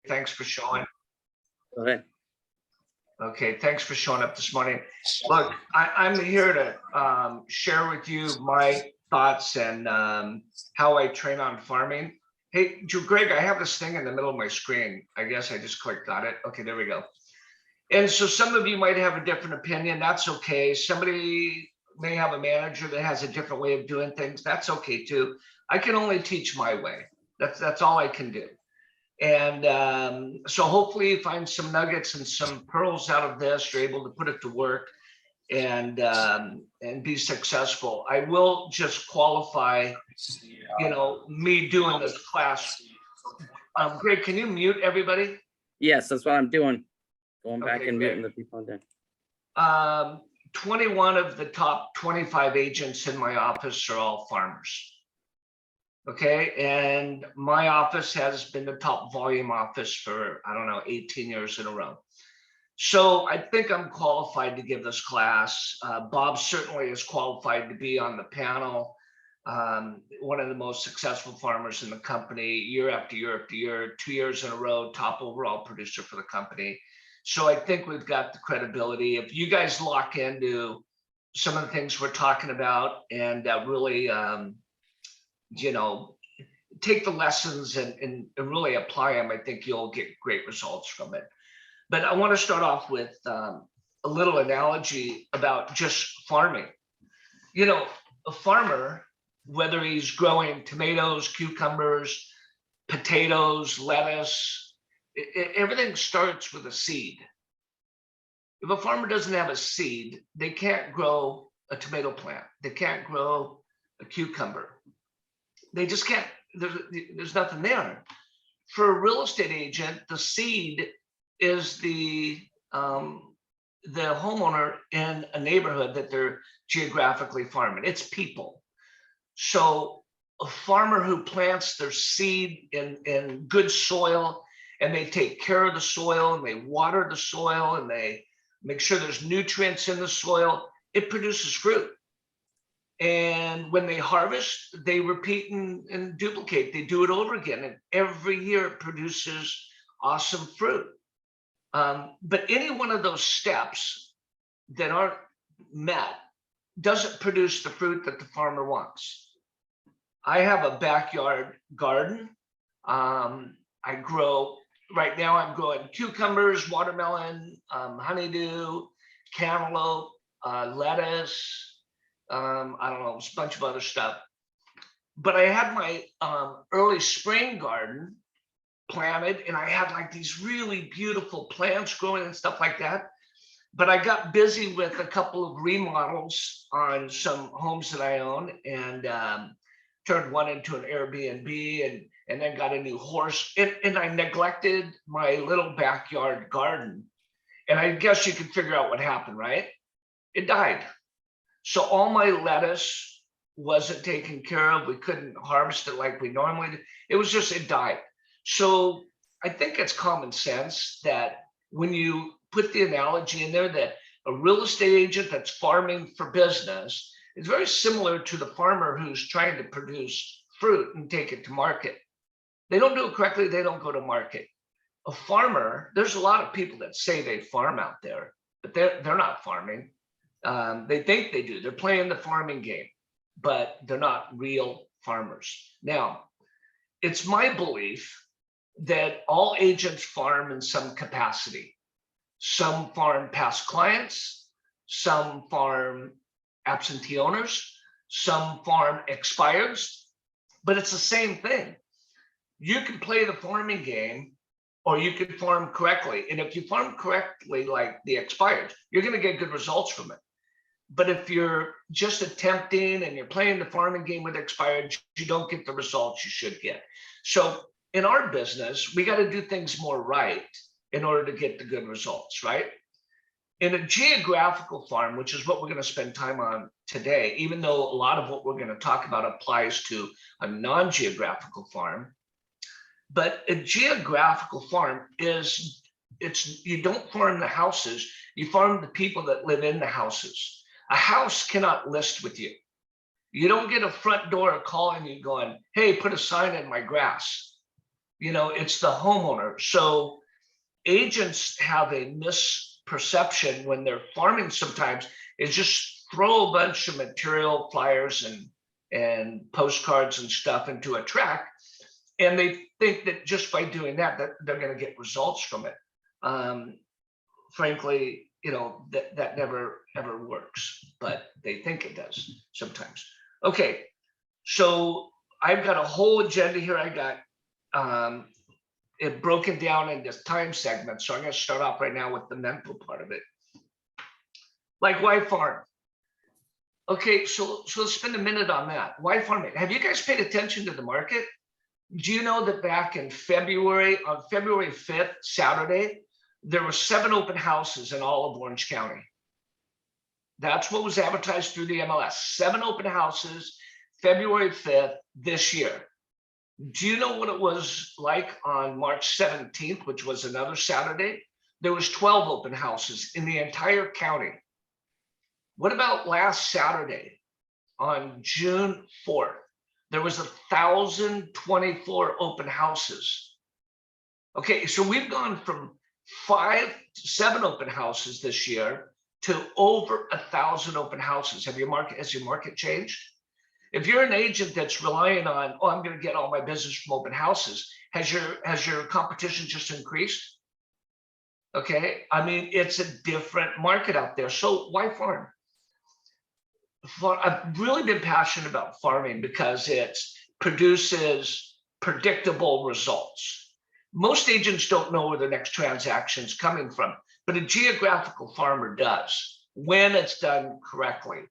Thanks for showing. Go ahead. Okay, thanks for showing up this morning. Look, I'm here to share with you my thoughts and how I train on farming. Hey, Greg, I have this thing in the middle of my screen. I guess I just clicked on it. Okay, there we go. And so some of you might have a different opinion. That's okay. Somebody may have a manager that has a different way of doing things. That's okay too. I can only teach my way. That's all I can do. And so hopefully you find some nuggets and some pearls out of this. You're able to put it to work and be successful. I will just qualify, me doing this class. Greg, can you mute everybody? Yes, that's what I'm doing. Going back Okay, and great. muting the people on there. 21 of the top 25 agents in my office are all farmers. Okay, and my office has been the top volume office for, I don't know, 18 years in a row. So I think I'm qualified to give this class. Bob certainly is qualified to be on the panel. One of the most successful farmers in the company, year after year after year, 2 years in a row, top overall producer for the company. So I think we've got the credibility. If you guys lock into some of the things we're talking about and really, take the lessons and really apply them, I think you'll get great results from it. But I want to start off with a little analogy about just farming. A farmer, whether he's growing tomatoes, cucumbers, potatoes, lettuce, everything starts with a seed. If a farmer doesn't have a seed, they can't grow a tomato plant. They can't grow a cucumber. They just can't. There's nothing there. For a real estate agent, the seed is the homeowner in a neighborhood that they're geographically farming. It's people. So a farmer who plants their seed in good soil, and they take care of the soil, and they water the soil, and they make sure there's nutrients in the soil, it produces fruit. And when they harvest, they repeat and duplicate. They do it over again. And every year it produces awesome fruit. But any one of those steps that aren't met doesn't produce the fruit that the farmer wants. I have a backyard garden. I grow, right now I'm growing cucumbers, watermelon, honeydew, cantaloupe, lettuce, I don't know, a bunch of other stuff. But I had my early spring garden planted, and I had like these really beautiful plants growing and stuff like that. But I got busy with a couple of remodels on some homes that I own, and turned one into an Airbnb, and then got a new horse. And I neglected my little backyard garden. And I guess you can figure out what happened, right? It died. So all my lettuce wasn't taken care of. We couldn't harvest it like we normally do. It died. So I think it's common sense that when you put the analogy in there that a real estate agent that's farming for business is very similar to the farmer who's trying to produce fruit and take it to market. They don't do it correctly, they don't go to market. A farmer, there's a lot of people that say they farm out there, but they're not farming. They think they do. They're playing the farming game, but they're not real farmers. Now, it's my belief that all agents farm in some capacity. Some farm past clients, some farm absentee owners, some farm expireds, but it's the same thing. You can play the farming game or you can farm correctly. And if you farm correctly, like the expired, you're going to get good results from it. But if you're just attempting and you're playing the farming game with expired, you don't get the results you should get. So in our business, we got to do things more right in order to get the good results, right? In a geographical farm, which is what we're going to spend time on today, even though a lot of what we're going to talk about applies to a non-geographical farm, but a geographical farm you don't farm the houses, you farm the people that live in the houses. A house cannot list with you. You don't get a front door calling you going, hey, put a sign in my grass. It's the homeowner. So agents have a misperception when they're farming sometimes is just throw a bunch of material, flyers and postcards and stuff into a track. And they think that just by doing that they're going to get results from it. Frankly, that never ever works, but they think it does sometimes. Okay, so I've got a whole agenda here. I got it broken down into time segments. So I'm going to start off right now with the mental part of it. Like, why farm? Okay, so let's spend a minute on that. Why farming? Have you guys paid attention to the market? Do you know that back in February, on February 5th, Saturday, there were 7 open houses in all of Orange County? That's what was advertised through the MLS. 7 open houses, February 5th this year. Do you know what it was like on March 17th, which was another Saturday? There was 12 open houses in the entire county. What about last Saturday on June 4th? There was 1,024 open houses. Okay, so we've gone from 5 to 7 open houses this year to over 1,000 open houses. Has your market changed? If you're an agent that's relying on, oh, I'm going to get all my business from open houses, has your competition just increased? Okay, I mean, it's a different market out there. So why farm? I've really been passionate about farming because it produces predictable results. Most agents don't know where their next transaction is coming from, but a geographical farmer does when it's done correctly.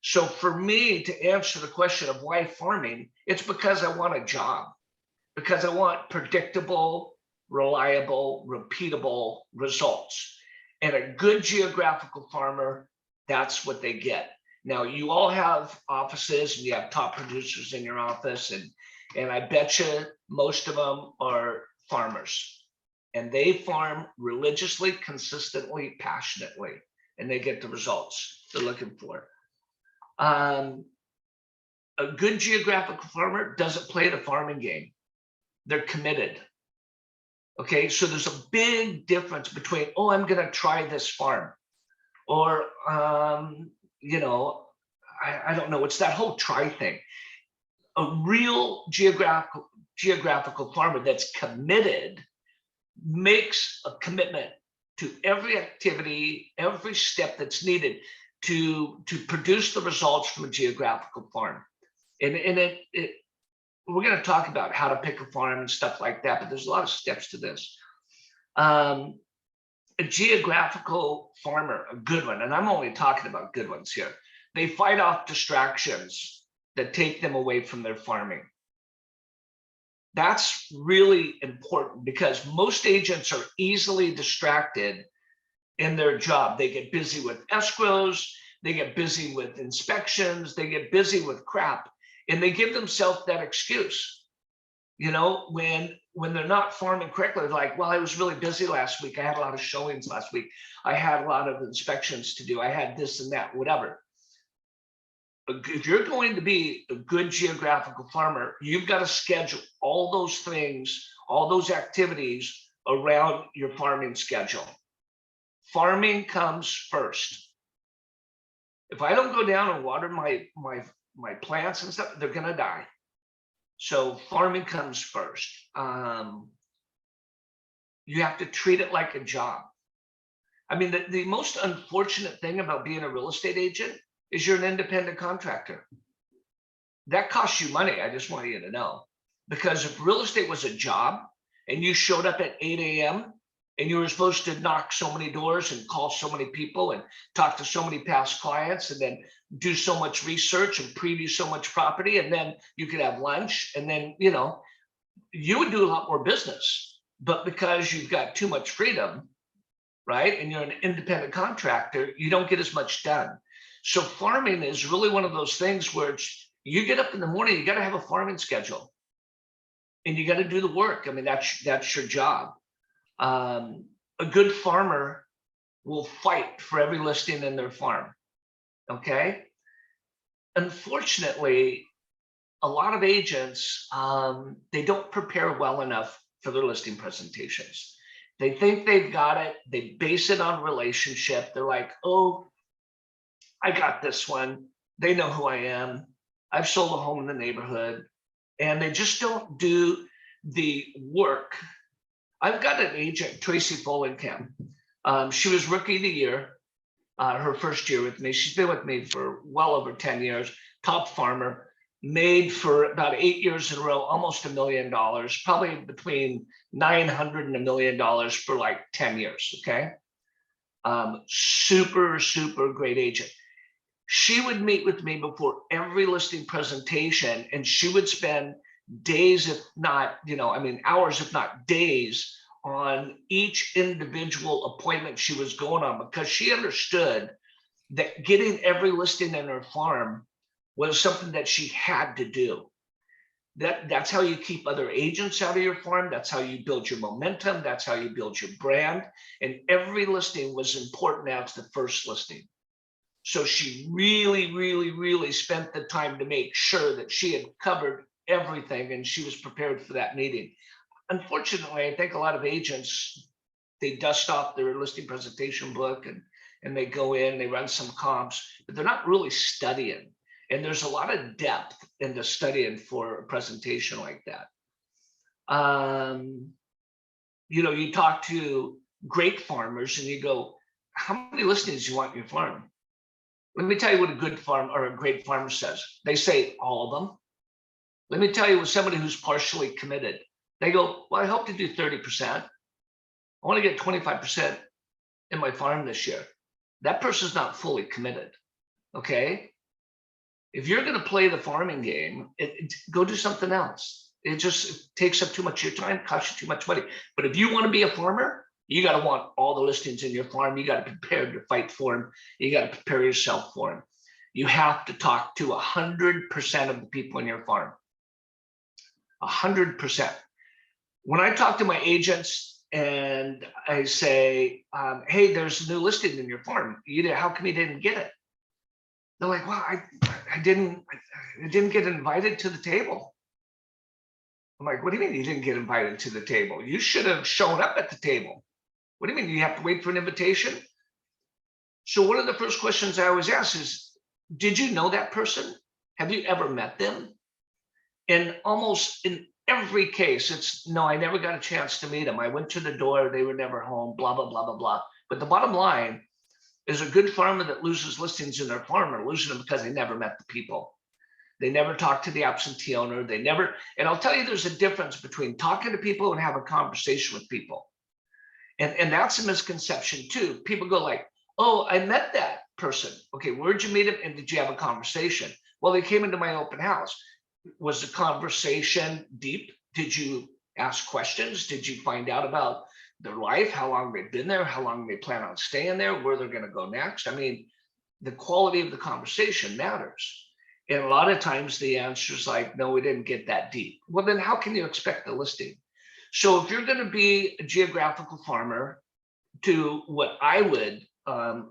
So for me to answer the question of why farming, it's because I want a job, because I want predictable, reliable, repeatable results. And a good geographical farmer, that's what they get. Now, you all have offices and you have top producers in your office, and I bet you most of them are farmers, and they farm religiously, consistently, passionately, and they get the results they're looking for. A good geographical farmer doesn't play the farming game. They're committed. Okay, so there's a big difference between, oh, I'm going to try this farm, or I don't know. It's that whole try thing. A real geographical farmer that's committed makes a commitment to every activity, every step that's needed to produce the results from a geographical farm. And we're going to talk about how to pick a farm and stuff like that, but there's a lot of steps to this. A geographical farmer, a good one, and I'm only talking about good ones here, they fight off distractions that take them away from their farming. That's really important because most agents are easily distracted in their job. They get busy with escrows, they get busy with inspections, they get busy with crap, and they give themselves that excuse. When they're not farming correctly, they're like, well, I was really busy last week. I had a lot of showings last week. I had a lot of inspections to do. I had this and that, whatever. If you're going to be a good geographical farmer, you've got to schedule all those things, all those activities around your farming schedule. Farming comes first. If I don't go down and water my plants and stuff, they're going to die. So farming comes first. You have to treat it like a job. I mean, the most unfortunate thing about being a real estate agent is you're an independent contractor. That costs you money. I just want you to know. Because if real estate was a job and you showed up at 8 a.m. and you were supposed to knock so many doors and call so many people and talk to so many past clients and then do so much research and preview so much property, and then you could have lunch, and then you would do a lot more business. But because you've got too much freedom, right, and you're an independent contractor, you don't get as much done. So farming is really one of those things where you get up in the morning, you got to have a farming schedule, and you got to do the work. I mean, that's your job. A good farmer will fight for every listing in their farm. Okay. Unfortunately, a lot of agents, they don't prepare well enough for their listing presentations. They think they've got it. They base it on relationship. They're like, oh, I got this one. They know who I am. I've sold a home in the neighborhood. And they just don't do the work. I've got an agent, Tracy Folenkamp. She was rookie of the year, her first year with me. She's been with me for well over 10 years, top farmer, made for about 8 years in a row, almost $1 million, probably between 900 and $1 million for like 10 years, okay? Super, super great agent. She would meet with me before every listing presentation, and she would spend days, if not, hours, if not days, on each individual appointment she was going on, because she understood that getting every listing in her farm was something that she had to do. That's how you keep other agents out of your farm. That's how you build your momentum. That's how you build your brand. And every listing was important as the first listing. So she really, really, really spent the time to make sure that she had covered everything and she was prepared for that meeting. Unfortunately, I think a lot of agents, they dust off their listing presentation book and they go in, they run some comps, but they're not really studying. And there's a lot of depth into studying for a presentation like that. You talk to great farmers and you go, how many listings do you want in your farm? Let me tell you what a good farm or a great farmer says. They say all of them. Let me tell you with somebody who's partially committed. They go, well, I hope to do 30%. I want to get 25% in my farm this year. That person's not fully committed, okay? If you're going to play the farming game, go do something else. It just takes up too much of your time, costs you too much money. But if you want to be a farmer, you got to want all the listings in your farm. You got to prepare to fight for them. You got to prepare yourself for them. You have to talk to 100% of the people in your farm. 100%. When I talk to my agents and I say, hey, there's a new listing in your farm. How come you didn't get it? They're like, well, I didn't get invited to the table. I'm like, what do you mean you didn't get invited to the table? You should have shown up at the table. What do you mean you have to wait for an invitation? So one of the first questions I always ask is, did you know that person? Have you ever met them? And almost in every case, it's no, I never got a chance to meet them. I went to the door, they were never home, blah, blah, blah, blah, blah. But the bottom line is a good farmer that loses listings in their farm are losing them because they never met the people. They never talked to the absentee owner. They never, and I'll tell you, there's a difference between talking to people and having a conversation with people. And that's a misconception too. People go like, oh, I met that person. Okay, where'd you meet him? And did you have a conversation? Well, they came into my open house. Was the conversation deep? Did you ask questions? Did you find out about their life, how long they've been there, how long they plan on staying there, where they're going to go next? I mean, the quality of the conversation matters. And a lot of times the answer is like, no, we didn't get that deep. Well, then how can you expect the listing? So if you're going to be a geographical farmer, to what I would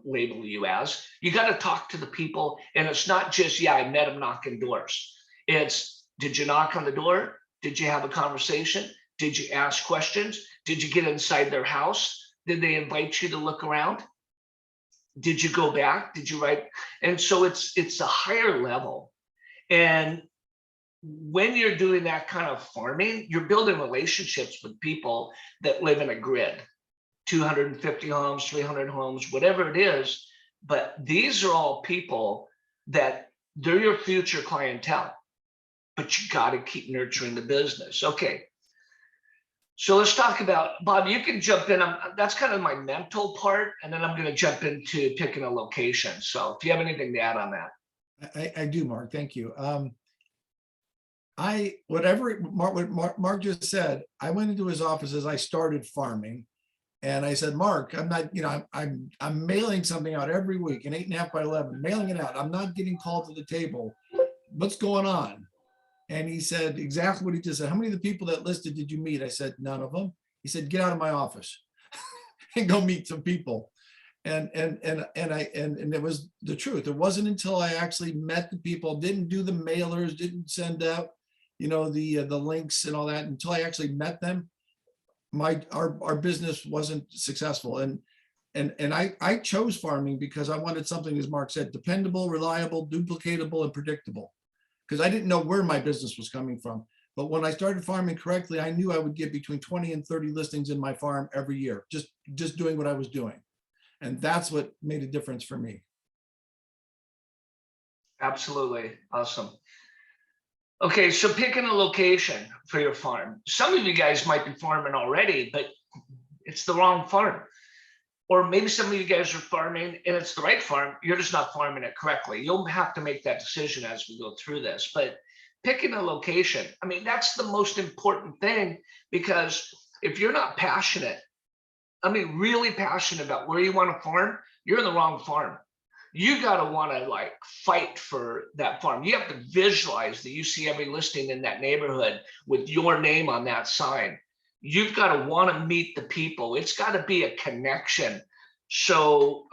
label you as, you got to talk to the people. And it's not just, yeah, I met them knocking doors. It's, did you knock on the door? Did you have a conversation? Did you ask questions? Did you get inside their house? Did they invite you to look around? Did you go back? Did you write? And so it's a higher level. And when you're doing that kind of farming, you're building relationships with people that live in a grid, 250 homes, 300 homes, whatever it is. But these are all people that they're your future clientele, but you got to keep nurturing the business. Okay. So let's talk about, Bob, you can jump in. That's kind of my mental part. And then I'm going to jump into picking a location. So if you have anything to add on that. I do, Mark. Thank you. Whatever Mark just said, I went into his office as I started farming. And I said, Mark, I'm not, I'm mailing something out every week, an 8.5 by 11, mailing it out. I'm not getting called to the table. What's going on? And he said exactly what he just said. How many of the people that listed did you meet? I said, none of them. He said, get out of my office and go meet some people. And it was the truth. It wasn't until I actually met the people, didn't do the mailers, didn't send out, the links and all that until I actually met them. Our business wasn't successful. And I chose farming because I wanted something, as Mark said, dependable, reliable, duplicatable, and predictable. Because I didn't know where my business was coming from. But when I started farming correctly, I knew I would get between 20 and 30 listings in my farm every year, just doing what I was doing. And that's what made a difference for me. Absolutely. Awesome. Okay, so picking a location for your farm. Some of you guys might be farming already, but it's the wrong farm. Or maybe some of you guys are farming and it's the right farm, you're just not farming it correctly. You'll have to make that decision as we go through this. But picking a location, I mean, that's the most important thing, because if you're not passionate, I mean, really passionate about where you want to farm, you're in the wrong farm. You got to want to like fight for that farm. You have to visualize that you see every listing in that neighborhood with your name on that sign. You've got to want to meet the people. It's got to be a connection. So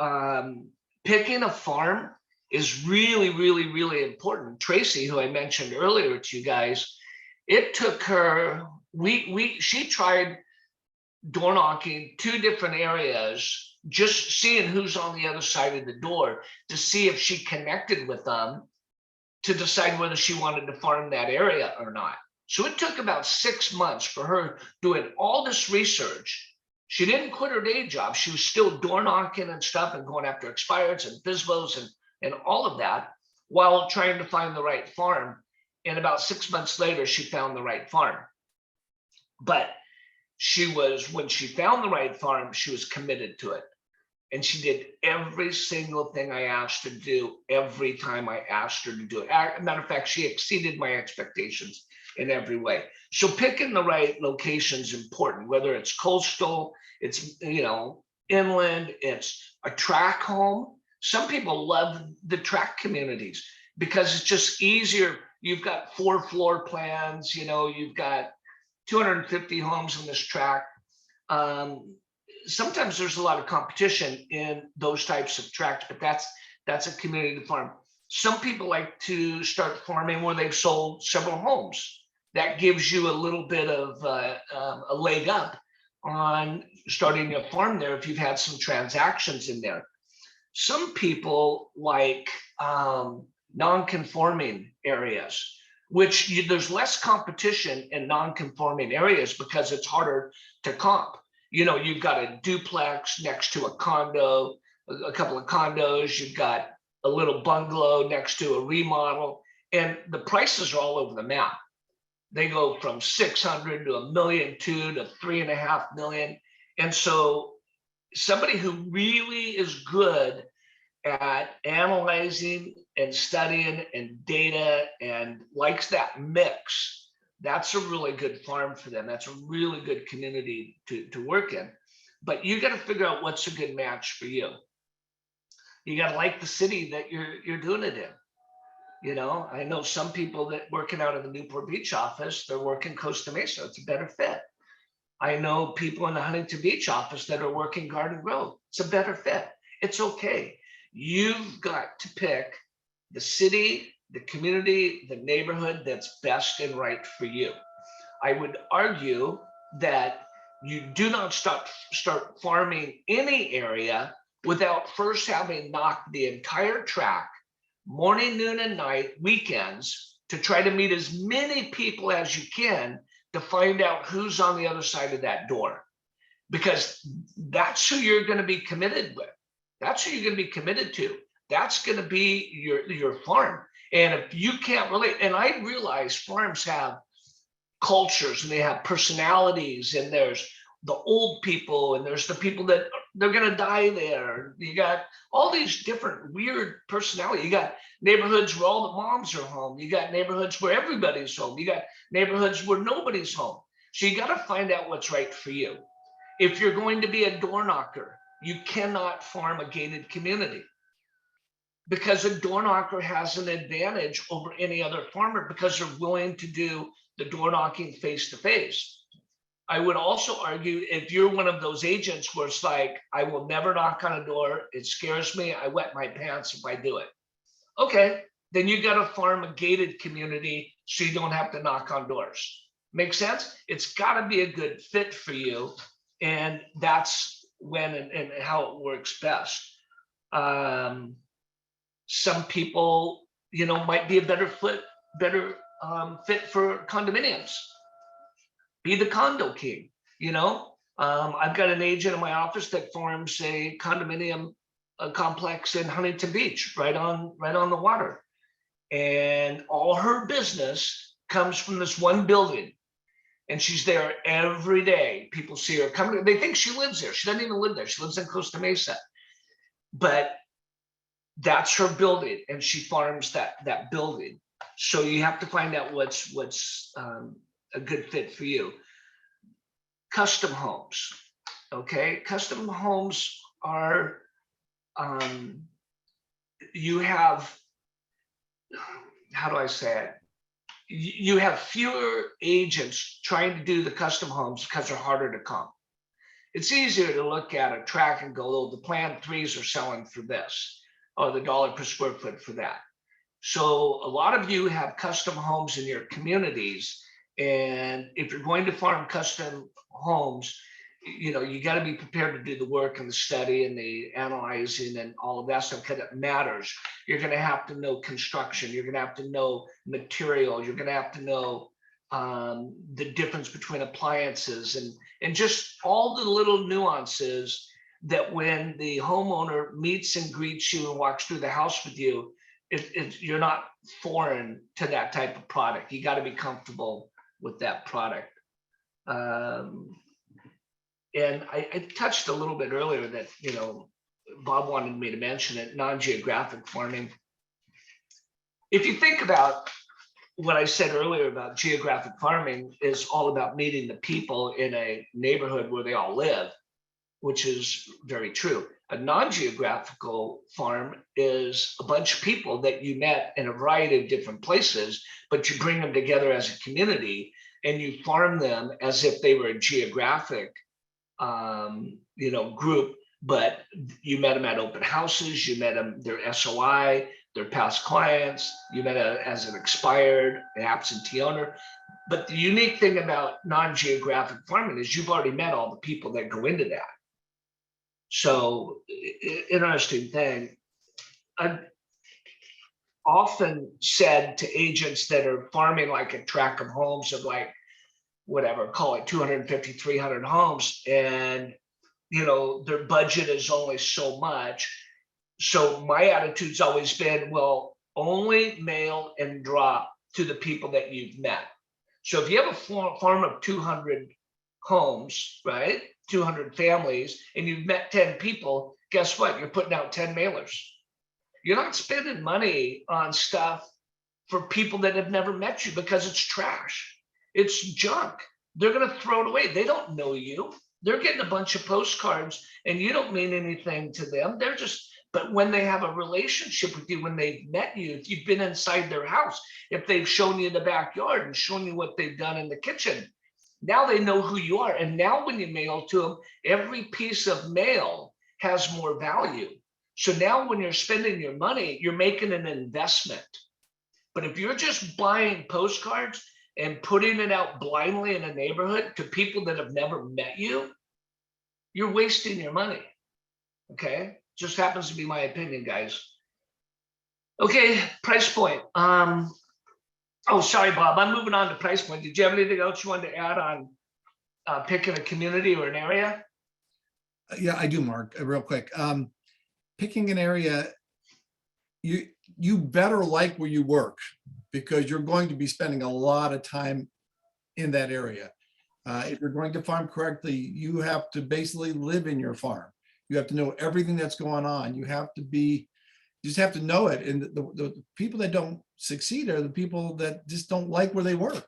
picking a farm is really, really, really important. Tracy, who I mentioned earlier to you guys, it took her, she tried door knocking 2 different areas, just seeing who's on the other side of the door to see if she connected with them to decide whether she wanted to farm that area or not. So it took about 6 months for her doing all this research. She didn't quit her day job. She was still door knocking and stuff and going after expireds and FSBOs and all of that while trying to find the right farm. And about 6 months later, she found the right farm. But when she found the right farm, she was committed to it. And she did every single thing I asked her to do every time I asked her to do it. As a matter of fact, she exceeded my expectations in every way. So picking the right location is important, whether it's coastal, it's, inland, it's a tract home. Some people love the tract communities because it's just easier. You've got 4 floor plans, you've got 250 homes in this tract. Sometimes there's a lot of competition in those types of tracts, but that's a community farm. Some people like to start farming where they've sold several homes. That gives you a little bit of a leg up on starting a farm there if you've had some transactions in there. Some people like non-conforming areas, which there's less competition in non-conforming areas because it's harder to comp. You've got a duplex next to a condo, a couple of condos, you've got a little bungalow next to a remodel, and the prices are all over the map. They go from 600 to $1.2 million to $3.5 million. And so somebody who really is good at analyzing and studying and data and likes that mix, that's a really good farm for them. That's a really good community to work in. But you got to figure out what's a good match for you. You got to like the city that you're doing it in. I know some people that working out of the Newport Beach office, they're working Costa Mesa. It's a better fit. I know people in the Huntington Beach office that are working Garden Grove. It's a better fit. It's okay. You've got to pick the city, the community, the neighborhood that's best and right for you. I would argue that you do not start farming any area without first having knocked the entire tract, morning, noon, and night, weekends, to try to meet as many people as you can to find out who's on the other side of that door. Because that's who you're going to be committed with. That's who you're going to be committed to. That's going to be your farm. And if you can't relate, and I realize farms have cultures and they have personalities, and there's the old people and there's the people that they're going to die there. You got all these different weird personality. You got neighborhoods where all the moms are home. You got neighborhoods where everybody's home. You got neighborhoods where nobody's home. So you got to find out what's right for you. If you're going to be a door knocker, you cannot farm a gated community, because a door knocker has an advantage over any other farmer because they're willing to do the door knocking face to face. I would also argue if you're one of those agents where it's like, I will never knock on a door, it scares me, I wet my pants if I do it. Okay, then you got to farm a gated community so you don't have to knock on doors. Make sense? It's got to be a good fit for you. And that's when and how it works best. Some people, might be a better fit for condominiums. Be the condo king, I've got an agent in my office that farms a condominium complex in Huntington Beach, right on the water. And all her business comes from this one building. And she's there every day. People see her coming. They think she lives there. She doesn't even live there. She lives in Costa Mesa. But that's her building, and she farms that building. So you have to find out what's a good fit for you. Custom homes, okay? Custom homes are, you have, how do I say it? You have fewer agents trying to do the custom homes because they're harder to come. It's easier to look at a track and go, oh, the plan threes are selling for this, or the dollar per square foot for that. So a lot of you have custom homes in your communities. And if you're going to farm custom homes, you got to be prepared to do the work and the study and the analyzing and all of that stuff because it matters. You're going to have to know construction. You're going to have to know material. You're going to have to know the difference between appliances and just all the little nuances that when the homeowner meets and greets you and walks through the house with you, you're not foreign to that type of product. You got to be comfortable with that product. And I touched a little bit earlier that, Bob wanted me to mention it, non-geographic farming. If you think about what I said earlier about geographic farming is all about meeting the people in a neighborhood where they all live, which is very true. A non-geographical farm is a bunch of people that you met in a variety of different places, but you bring them together as a community and you farm them as if they were a geographic group, but you met them at open houses, you met them, their SOI, their past clients, you met as an expired, an absentee owner. But the unique thing about non-geographic farming is you've already met all the people that go into that. So interesting thing. I've often said to agents that are farming like a tract of homes of like, whatever, call it 250, 300 homes. And, their budget is only so much. So my attitude's always been, well, only mail and drop to the people that you've met. So if you have a farm of 200 homes, right? 200 families, and you've met 10 people, guess what? You're putting out 10 mailers. You're not spending money on stuff for people that have never met you because it's trash. It's junk. They're going to throw it away. They don't know you. They're getting a bunch of postcards and you don't mean anything to them. But when they have a relationship with you, when they've met you, if you've been inside their house, if they've shown you the backyard and shown you what they've done in the kitchen, now they know who you are. And now when you mail to them, every piece of mail has more value. So now when you're spending your money, you're making an investment. But if you're just buying postcards and putting it out blindly in a neighborhood to people that have never met you, you're wasting your money. Okay, just happens to be my opinion, guys. Okay, price point. Oh, sorry, Bob. I'm moving on to price point. Did you have anything else you wanted to add on picking a community or an area? Yeah, I do, Mark, real quick. Picking an area, you better like where you work because you're going to be spending a lot of time in that area. If you're going to farm correctly, you have to basically live in your farm. You have to know everything that's going on. You just have to know it. And the people that don't succeed are the people that just don't like where they work.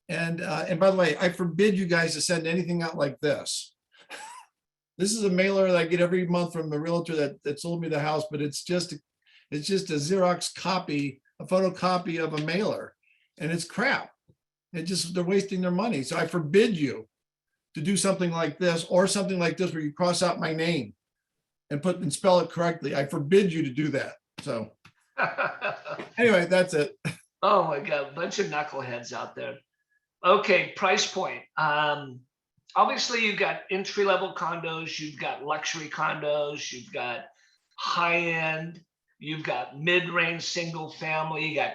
And by the way, I forbid you guys to send anything out like this. This is a mailer that I get every month from a realtor that sold me the house, but it's just a Xerox copy, a photocopy of a mailer, and it's crap. They're wasting their money. So I forbid you to do something like this or something like this where you cross out my name and spell it correctly. I forbid you to do that. So anyway, that's it. Oh my God, a bunch of knuckleheads out there. Okay, price point. Obviously you've got entry-level condos, you've got luxury condos, you've got high-end, you've got mid-range single family, you got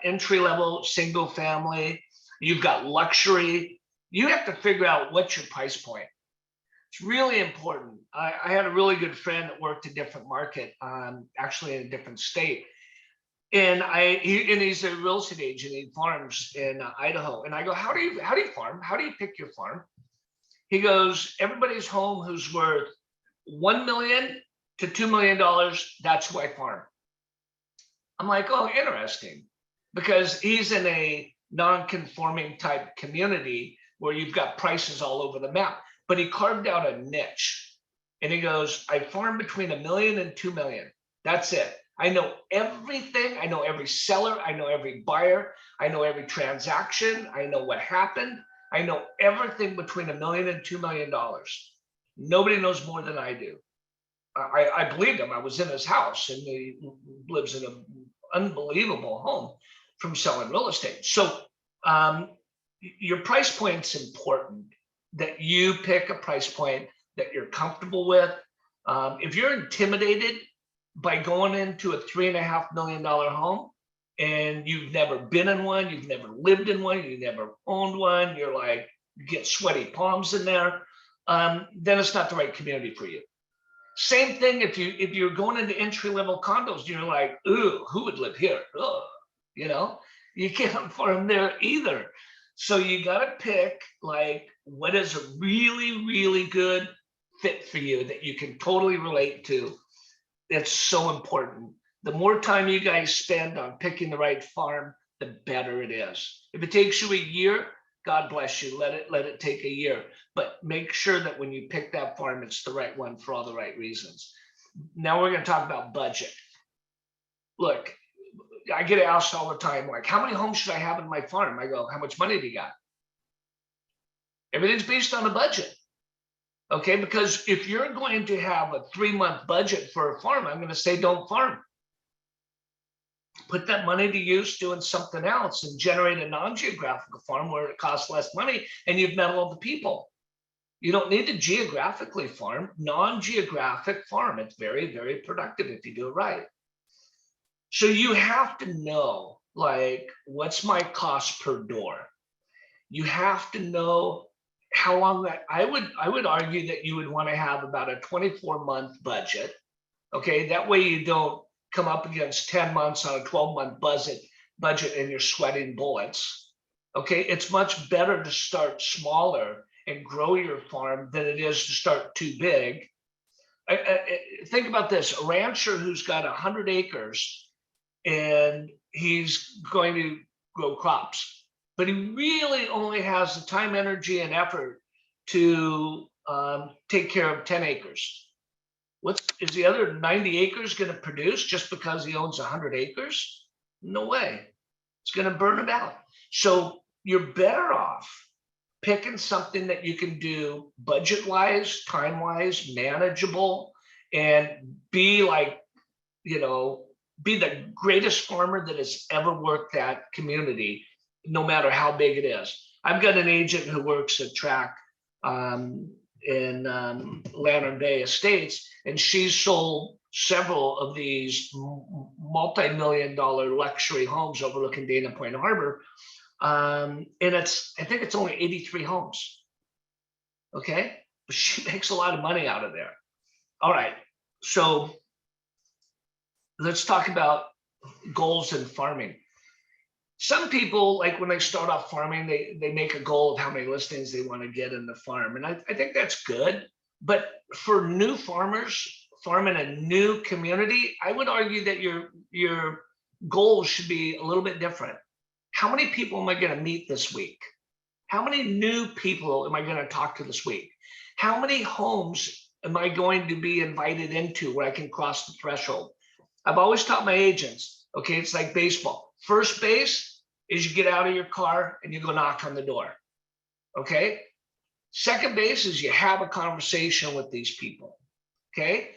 entry-level single family, you've got luxury. You have to figure out what's your price point. It's really important. I had a really good friend that worked a different market, actually in a different state. And he's a real estate agent. He farms in Idaho. And I go, how do you farm? How do you pick your farm? He goes, everybody's home who's worth $1 million to $2 million. That's who I farm. I'm like, oh, interesting, because he's in a non-conforming type community where you've got prices all over the map. But he carved out a niche, and he goes, I farm between $1 million and $2 million. That's it. I know everything. I know every seller. I know every buyer. I know every transaction. I know what happened. I know everything between $1 million and $2 million. Nobody knows more than I do. I believed him. I was in his house, and he lives in an unbelievable home from selling real estate. So your price point's important, that you pick a price point that you're comfortable with. If you're intimidated by going into a $3.5 million home and you've never been in one, you've never lived in one, you never owned one, you're like, you get sweaty palms in there, then it's not the right community for you. Same thing if you're going into entry-level condos, you're like, ooh, who would live here? Ugh. You know, you can't farm there either. So you got to pick like what is a really, really good fit for you that you can totally relate to. It's so important. The more time you guys spend on picking the right farm, the better it is. If it takes you a year, God bless you. Let it take a year. But make sure that when you pick that farm, it's the right one for all the right reasons. Now we're going to talk about budget. Look, I get asked all the time, like, how many homes should I have in my farm? I go, how much money do you got? Everything's based on a budget. Okay, because if you're going to have a 3-month budget for a farm, I'm going to say don't farm. Put that money to use doing something else and generate a non-geographical farm where it costs less money and you've met all the people. You don't need to geographically farm. Non-geographic farm. It's very, very productive if you do it right. So you have to know, like, what's my cost per door? You have to know how long that I would argue that you would want to have about a 24-month budget. Okay, that way you don't come up against 10 months on a 12-month budget and you're sweating bullets. Okay, it's much better to start smaller and grow your farm than it is to start too big. Think about this: a rancher who's got 100 acres and he's going to grow crops, but he really only has the time, energy, and effort to take care of 10 acres. Is the other 90 acres going to produce just because he owns 100 acres? No way. It's going to burn it out. So you're better off picking something that you can do budget-wise, time-wise, manageable, and be like, you know, be the greatest farmer that has ever worked that community, no matter how big it is. I've got an agent who works at track in Lantern Bay Estates, and she's sold several of these multi-million-dollar luxury homes overlooking Dana Point Harbor. And I think it's only 83 homes. Okay, but she makes a lot of money out of there. All right, so let's talk about goals in farming. Some people, like when they start off farming, they make a goal of how many listings they want to get in the farm. And I think that's good. But for new farmers, farming a new community, I would argue that your goals should be a little bit different. How many people am I going to meet this week? How many new people am I going to talk to this week? How many homes am I going to be invited into where I can cross the threshold? I've always taught my agents, okay, it's like baseball. First base is you get out of your car and you go knock on the door, okay? Second base is you have a conversation with these people. Okay.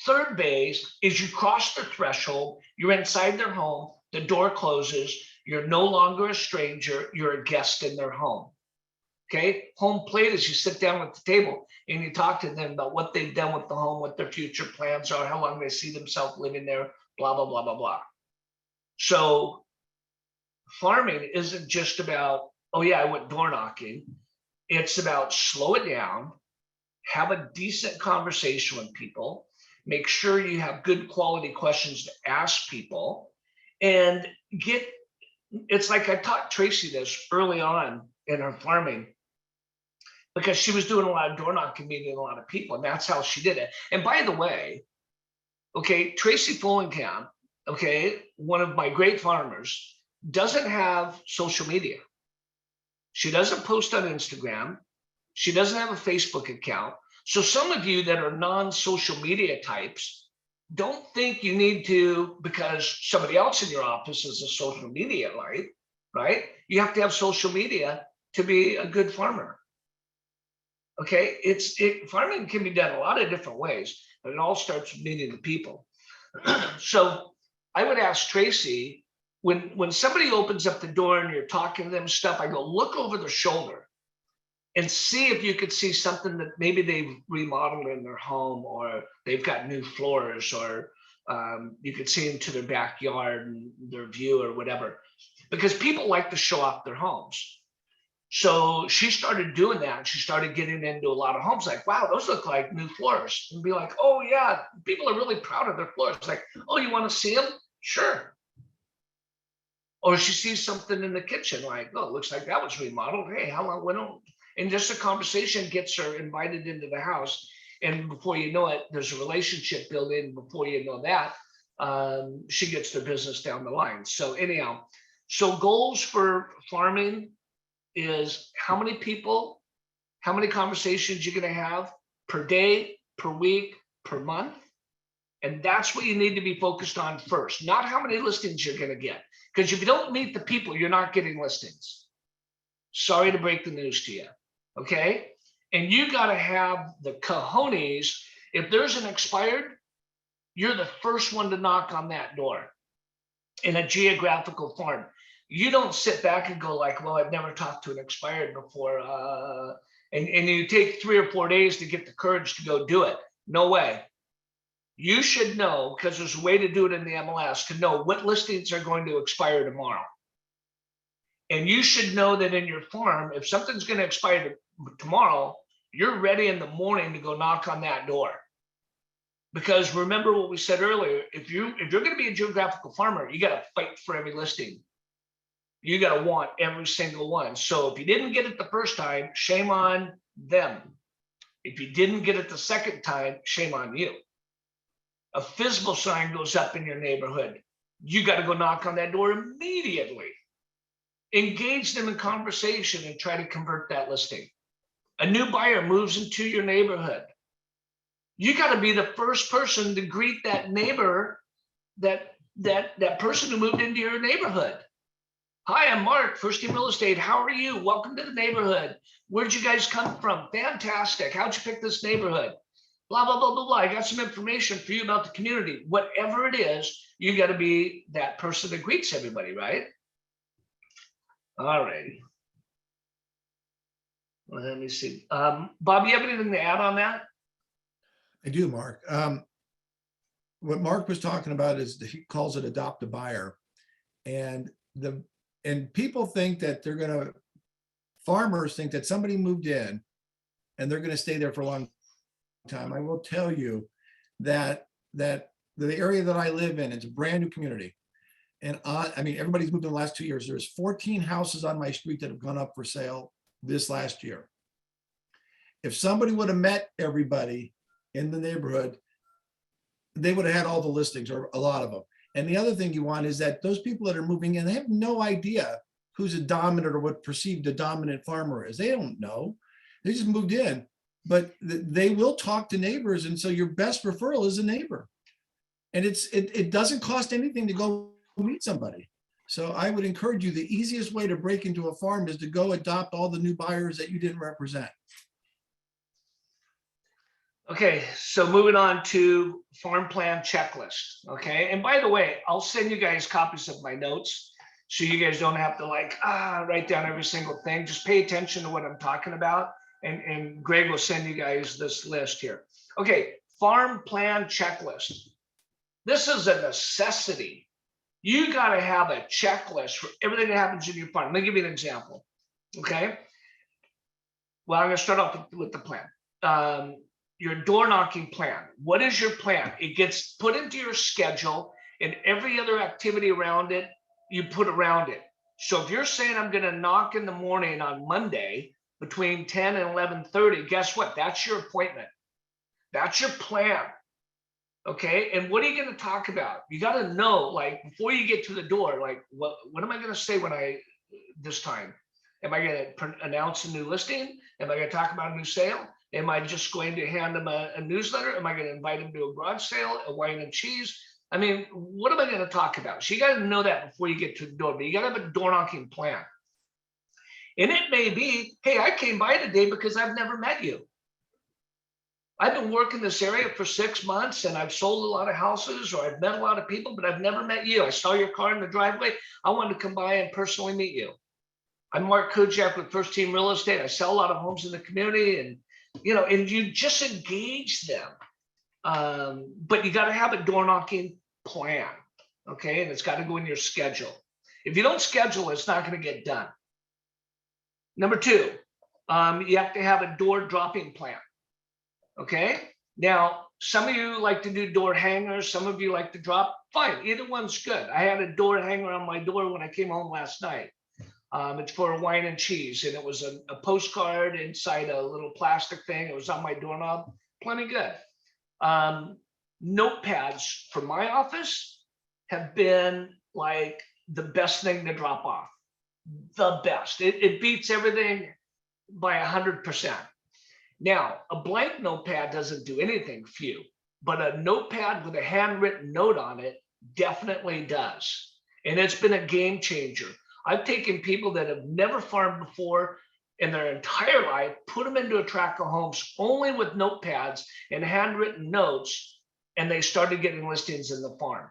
Third base is you cross the threshold, you're inside their home, the door closes, you're no longer a stranger, you're a guest in their home. Okay. Home plate is you sit down at the table and you talk to them about what they've done with the home, what their future plans are, how long they see themselves living there, blah, blah, blah, blah, blah. So farming isn't just about, oh yeah, I went door knocking. It's about slow it down, have a decent conversation with people, make sure you have good quality questions to ask people, and get, it's like I taught Tracy this early on in her farming, because she was doing a lot of door knocking, meeting a lot of people, and that's how she did it. And by the way, okay, Tracy Fullingham, okay, one of my great farmers, doesn't have social media. She doesn't post on Instagram. She doesn't have a Facebook account. So some of you that are non-social media types don't think you need to, because somebody else in your office is a social media light, right? You have to have social media to be a good farmer. Okay, farming can be done a lot of different ways, but it all starts with meeting the people. So I would ask Tracy, when somebody opens up the door and you're talking to them stuff, I go, look over their shoulder and see if you could see something that maybe they've remodeled in their home, or they've got new floors, or you could see into their backyard and their view or whatever, because people like to show off their homes. So she started doing that. She started getting into a lot of homes, like, wow, those look like new floors. And be like, oh yeah, people are really proud of their floors. It's like, oh, you want to see them? Sure. Or she sees something in the kitchen, like, oh, it looks like that was remodeled. Hey, how long, when don't, and just a conversation gets her invited into the house. And before you know it, there's a relationship built in. Before you know that, she gets their business down the line. So anyhow, so goals for farming is how many people, how many conversations you're going to have per day, per week, per month. And that's what you need to be focused on first, not how many listings you're going to get. Because if you don't meet the people, you're not getting listings. Sorry to break the news to you. Okay. And you got to have the cojones. If there's an expired, you're the first one to knock on that door in a geographical farm. You don't sit back and go like, well, I've never talked to an expired before. And you take 3 or 4 days to get the courage to go do it. No way. You should know, because there's a way to do it in the MLS, to know what listings are going to expire tomorrow. And you should know that in your farm, if something's going to expire tomorrow, you're ready in the morning to go knock on that door. Because remember what we said earlier, if you're going to be a geographical farmer, you got to fight for every listing. You got to want every single one. So if you didn't get it the first time, shame on them. If you didn't get it the second time, shame on you. A FSBO sign goes up in your neighborhood. You got to go knock on that door immediately. Engage them in conversation and try to convert that listing. A new buyer moves into your neighborhood. You got to be the first person to greet that neighbor, that person who moved into your neighborhood. Hi, I'm Mark, First Team Real Estate. How are you? Welcome to the neighborhood. Where'd you guys come from? Fantastic. How'd you pick this neighborhood? Blah, blah, blah, blah, blah. I got some information for you about the community. Whatever it is, you got to be that person that greets everybody, right? All righty. Well, let me see. Bob, you have anything to add on that? I do, Mark. What Mark was talking about is he calls it adopt a buyer. And people think that farmers think that somebody moved in and they're going to stay there for a long time. I will tell you that the area that I live in, it's a brand new community. And I mean, everybody's moved in the last 2 years. There's 14 houses on my street that have gone up for sale this last year. If somebody would have met everybody in the neighborhood, they would have had all the listings, or a lot of them. And the other thing you want is that those people that are moving in, they have no idea who's a dominant or what perceived a dominant farmer is. They don't know. They just moved in, but they will talk to neighbors. And so your best referral is a neighbor. And it doesn't cost anything to go meet somebody. So I would encourage you, the easiest way to break into a farm is to go adopt all the new buyers that you didn't represent. Okay, so moving on to farm plan checklist, okay? And by the way, I'll send you guys copies of my notes, so you guys don't have to like, write down every single thing. Just pay attention to what I'm talking about, and Greg will send you guys this list here. Okay, farm plan checklist. This is a necessity. You gotta have a checklist for everything that happens in your farm. Let me give you an example, okay? Well, I'm gonna start off with the plan. Your door knocking plan. What is your plan? It gets put into your schedule, and every other activity around it, you put around it. So if you're saying I'm going to knock in the morning on Monday between 10 and 11:30, guess what? That's your appointment. That's your plan. Okay. And what are you going to talk about? You got to know, like, before you get to the door, like, what am I going to say this time? Am I going to announce a new listing? Am I going to talk about a new sale? Am I just going to hand them a newsletter? Am I going to invite them to a garage sale, a wine and cheese? I mean, what am I going to talk about? So you got to know that before you get to the door, but you got to have a door knocking plan. And it may be, hey, I came by today because I've never met you. I've been working this area for 6 months and I've sold a lot of houses, or I've met a lot of people, but I've never met you. I saw your car in the driveway. I wanted to come by and personally meet you. I'm Mark Kojac with First Team Real Estate. I sell a lot of homes in the community, and and you just engage them. But you got to have a door knocking plan, okay? And it's got to go in your schedule. If you don't schedule, it's not going to get done. Number two, you have to have a door dropping plan, okay? Now, some of you like to do door hangers. Some of you like to drop. Fine, either one's good. I had a door hanger on my door when I came home last night. It's for a wine and cheese, and it was a postcard inside a little plastic thing. It was on my doorknob. Plenty good. Notepads for my office have been like the best thing to drop off. The best. It beats everything by 100%. Now, a blank notepad doesn't do anything for you, but a notepad with a handwritten note on it definitely does. And it's been a game changer. I've taken people that have never farmed before in their entire life, put them into a tract of homes only with notepads and handwritten notes, and they started getting listings in the farm,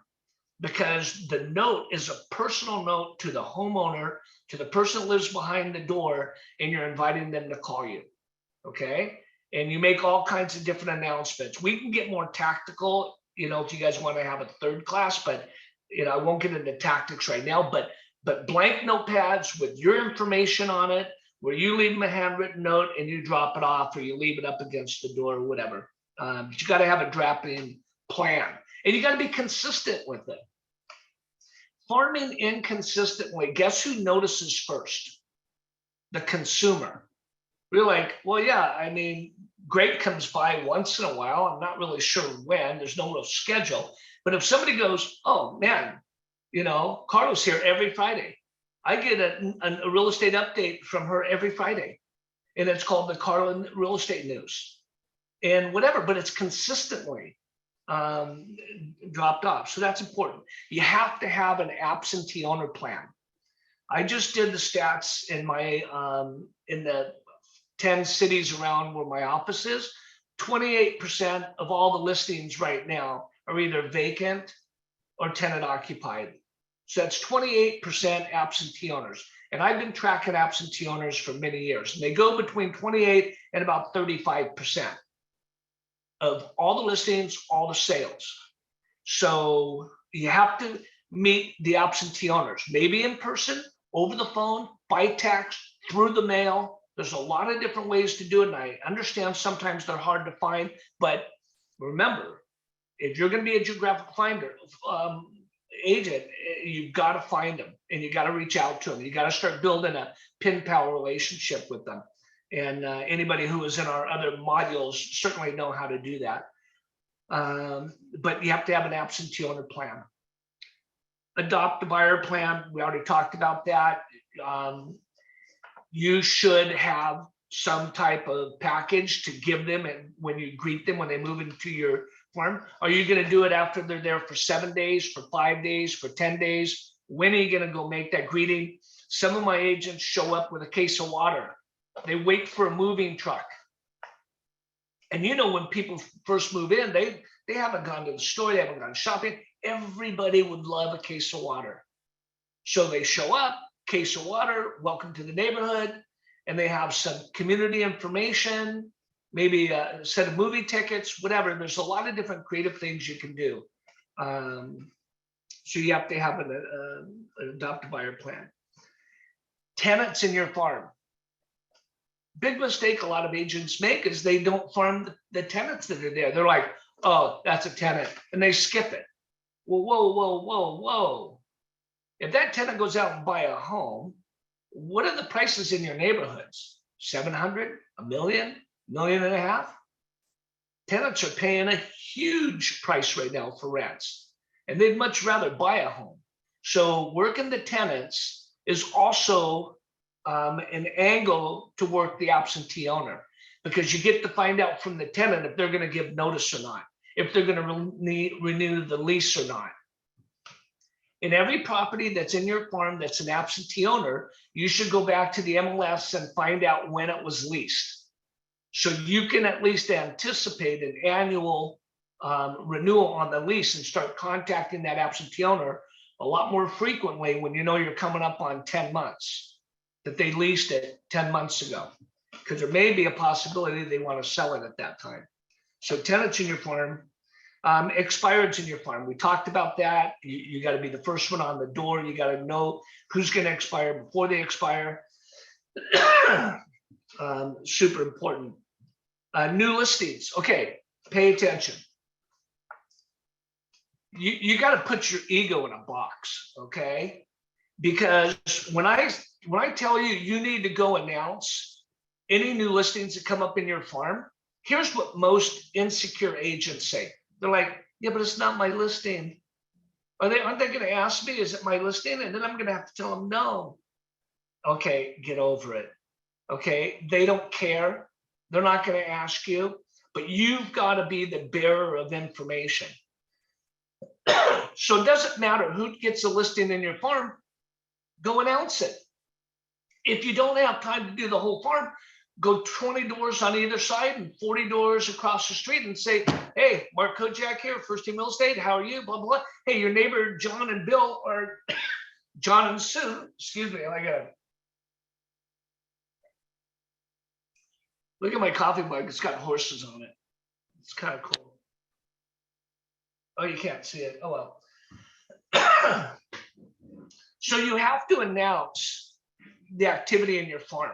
because the note is a personal note to the homeowner, to the person that lives behind the door, and you're inviting them to call you, okay? And you make all kinds of different announcements. We can get more tactical, if you guys want to have a third class, but I won't get into tactics right now, but blank notepads with your information on it, where you leave them a handwritten note and you drop it off, or you leave it up against the door or whatever. But you got to have a drop-in plan, and you got to be consistent with it. Farming inconsistently, guess who notices first? The consumer. We're like, well, yeah, I mean, Greg comes by once in a while. I'm not really sure when. There's no real schedule. But if somebody goes, oh, man, Carla's here every Friday. I get a real estate update from her every Friday, and it's called the Carla Real Estate News, and whatever, but it's consistently dropped off. So that's important. You have to have an absentee owner plan. I just did the stats in my in the 10 cities around where my office is. 28% of all the listings right now are either vacant or tenant occupied. So that's 28% absentee owners. And I've been tracking absentee owners for many years. And they go between 28 and about 35% of all the listings, all the sales. So you have to meet the absentee owners, maybe in person, over the phone, by text, through the mail. There's a lot of different ways to do it. And I understand sometimes they're hard to find, but remember, if you're going to be a geographic finder, agent, you've got to find them, and you got to reach out to them. You got to start building a pen pal relationship with them. And anybody who is in our other modules certainly know how to do that. But you have to have an absentee owner plan. Adopt a buyer plan. We already talked about that. You should have some type of package to give them, and when you greet them when they move into your farm. Are you going to do it after they're there for 7 days, for 5 days, for 10 days? When are you going to go make that greeting? Some of my agents show up with a case of water. They wait for a moving truck. And when people first move in, they haven't gone to the store, they haven't gone shopping. Everybody would love a case of water. So they show up, case of water, welcome to the neighborhood, and they have some community information, maybe a set of movie tickets, whatever. There's a lot of different creative things you can do. So you have to have an adopt a buyer plan. Tenants in your farm. Big mistake a lot of agents make is they don't farm the tenants that are there. They're like, oh, that's a tenant, and they skip it. Well, whoa, whoa, whoa, whoa. If that tenant goes out and buy a home, what are the prices in your neighborhoods? 700, $1 million, $1.5 million? Tenants are paying a huge price right now for rents, and they'd much rather buy a home. So working the tenants is also an angle to work the absentee owner, because you get to find out from the tenant if they're going to give notice or not, if they're going to renew the lease or not. In every property that's in your farm that's an absentee owner, you should go back to the MLS and find out when it was leased. So you can at least anticipate an annual renewal on the lease and start contacting that absentee owner a lot more frequently when you know you're coming up on 10 months that they leased it 10 months ago, because there may be a possibility they want to sell it at that time. So tenants in your farm, expireds in your farm. We talked about that. You got to be the first one on the door. You got to know who's going to expire before they expire. Super important. New listings. Okay, pay attention. You got to put your ego in a box, okay? Because when I tell you you need to go announce any new listings that come up in your farm, here's what most insecure agents say. They're like, yeah, but it's not my listing. Aren't they going to ask me, is it my listing? And then I'm going to have to tell them no. Okay, get over it. Okay, they don't care. They're not going to ask you, but you've got to be the bearer of information. So it doesn't matter who gets a listing in your farm, go announce it. If you don't have time to do the whole farm, go 20 doors on either side and 40 doors across the street and say, hey, Mark Kojac here, First Team Real Estate, how are you? Blah, blah, blah. Hey, your neighbor, John and Bill, or John and Sue, excuse me, I got look at my coffee mug, it's got horses on it. It's kind of cool. Oh, you can't see it, oh well. So you have to announce the activity in your farm,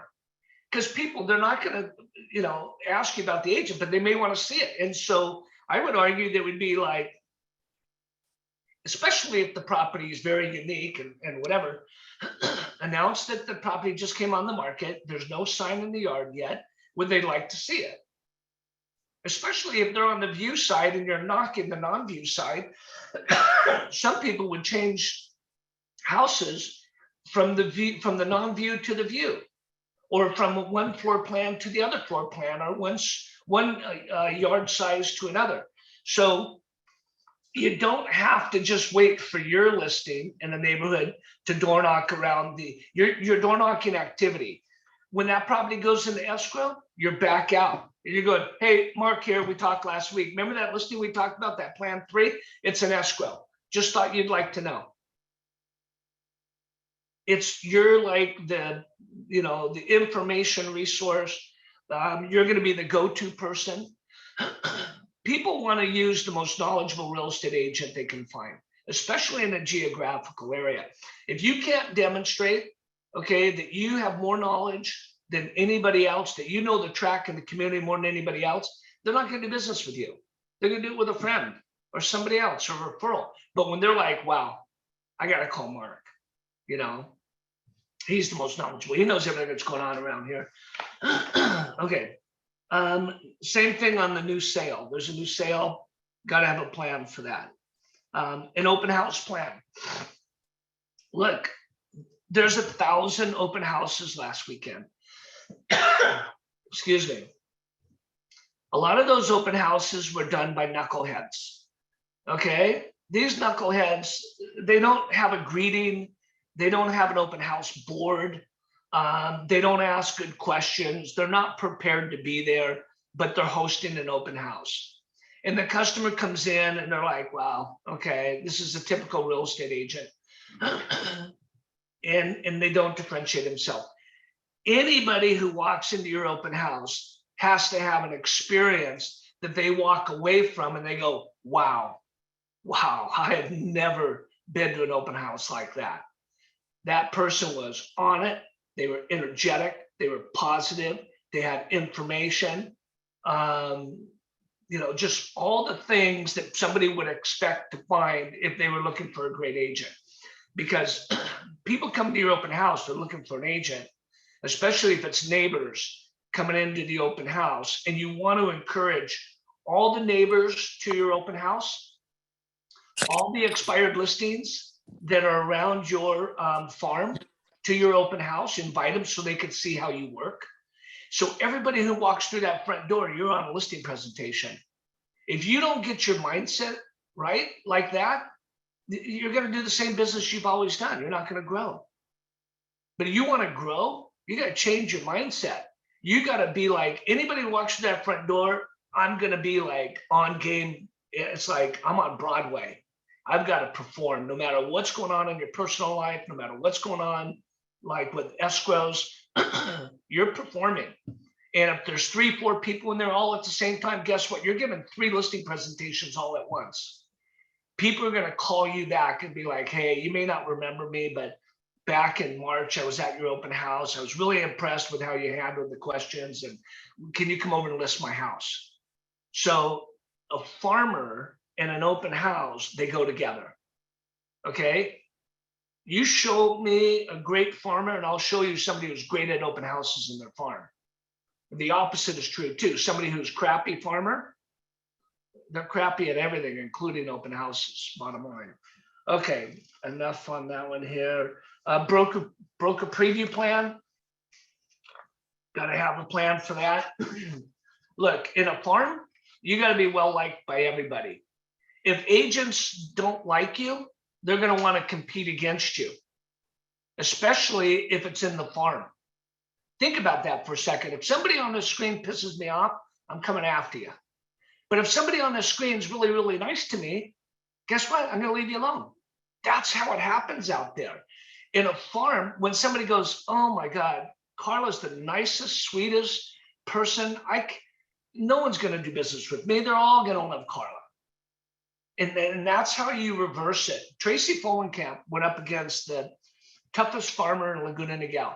because people, they're not going to, ask you about the agent, but they may want to see it. And so I would argue that would be like, especially if the property is very unique and whatever, announce that the property just came on the market. There's no sign in the yard yet. Would they like to see it? Especially if they're on the view side and you're knocking the non-view side. Some people would change houses from the non-view to the view, or from one floor plan to the other floor plan, or one yard size to another. So you don't have to just wait for your listing in the neighborhood to door knock around your door knocking activity. When that property goes into escrow, you're back out. And you're going, hey, Mark here, we talked last week. Remember that listing we talked about, that plan 3? It's an escrow. Just thought you'd like to know. You're like the information resource. You're going to be the go-to person. People want to use the most knowledgeable real estate agent they can find, especially in a geographical area. If you can't demonstrate, okay, that you have more knowledge than anybody else, that you know the track in the community more than anybody else, they're not going to do business with you. They're going to do it with a friend or somebody else, or a referral. But when they're like, wow, I got to call Mark, he's the most knowledgeable. He knows everything that's going on around here. Okay. Same thing on the new sale. There's a new sale. Got to have a plan for that. An open house plan. Look, there's 1,000 open houses last weekend. Excuse me. A lot of those open houses were done by knuckleheads. Okay. These knuckleheads, they don't have a greeting. They don't have an open house board. They don't ask good questions. They're not prepared to be there. but they're hosting an open house. And the customer comes in and they're like, wow, okay, this is a typical real estate agent. And they don't differentiate themselves. Anybody who walks into your open house has to have an experience that they walk away from and they go, wow, I have never been to an open house like that. That person was on it. They were energetic. They were positive. They had information. Just all the things that somebody would expect to find if they were looking for a great agent. Because people come to your open house, they're looking for an agent, especially if it's neighbors coming into the open house, and you want to encourage all the neighbors to your open house, all the expired listings that are around your farm to your open house, invite them so they can see how you work. So everybody who walks through that front door, you're on a listing presentation. If you don't get your mindset right like that, you're going to do the same business you've always done. You're not going to grow. But if you want to grow, you got to change your mindset. You got to be like, anybody who walks through that front door, I'm going to be like on game. It's like I'm on Broadway. I've got to perform no matter what's going on in your personal life, no matter what's going on, like with escrows, you're performing. And if there's 3-4 people in there all at the same time, guess what? You're giving 3 listing presentations all at once. People are going to call you back and be like, hey, you may not remember me, but back in March, I was at your open house. I was really impressed with how you handled the questions. And can you come over and list my house? So a farmer and an open house, they go together. Okay. You show me a great farmer and I'll show you somebody who's great at open houses in their farm. The opposite is true too. Somebody who's crappy farmer, they're crappy at everything, including open houses, bottom line. Okay, enough on that one here. Broker preview plan. Got to have a plan for that. Look, in a farm, you got to be well liked by everybody. If agents don't like you, they're going to want to compete against you, especially if it's in the farm. Think about that for a second. If somebody on the screen pisses me off, I'm coming after you. But if somebody on the screen is really, really nice to me, guess what? I'm going to leave you alone. That's how it happens out there. In a farm, when somebody goes, oh my God, Carla's the nicest, sweetest person. No one's going to do business with me. They're all going to love Carla. And that's how you reverse it. Tracy Follenkamp went up against the toughest farmer in Laguna Niguel.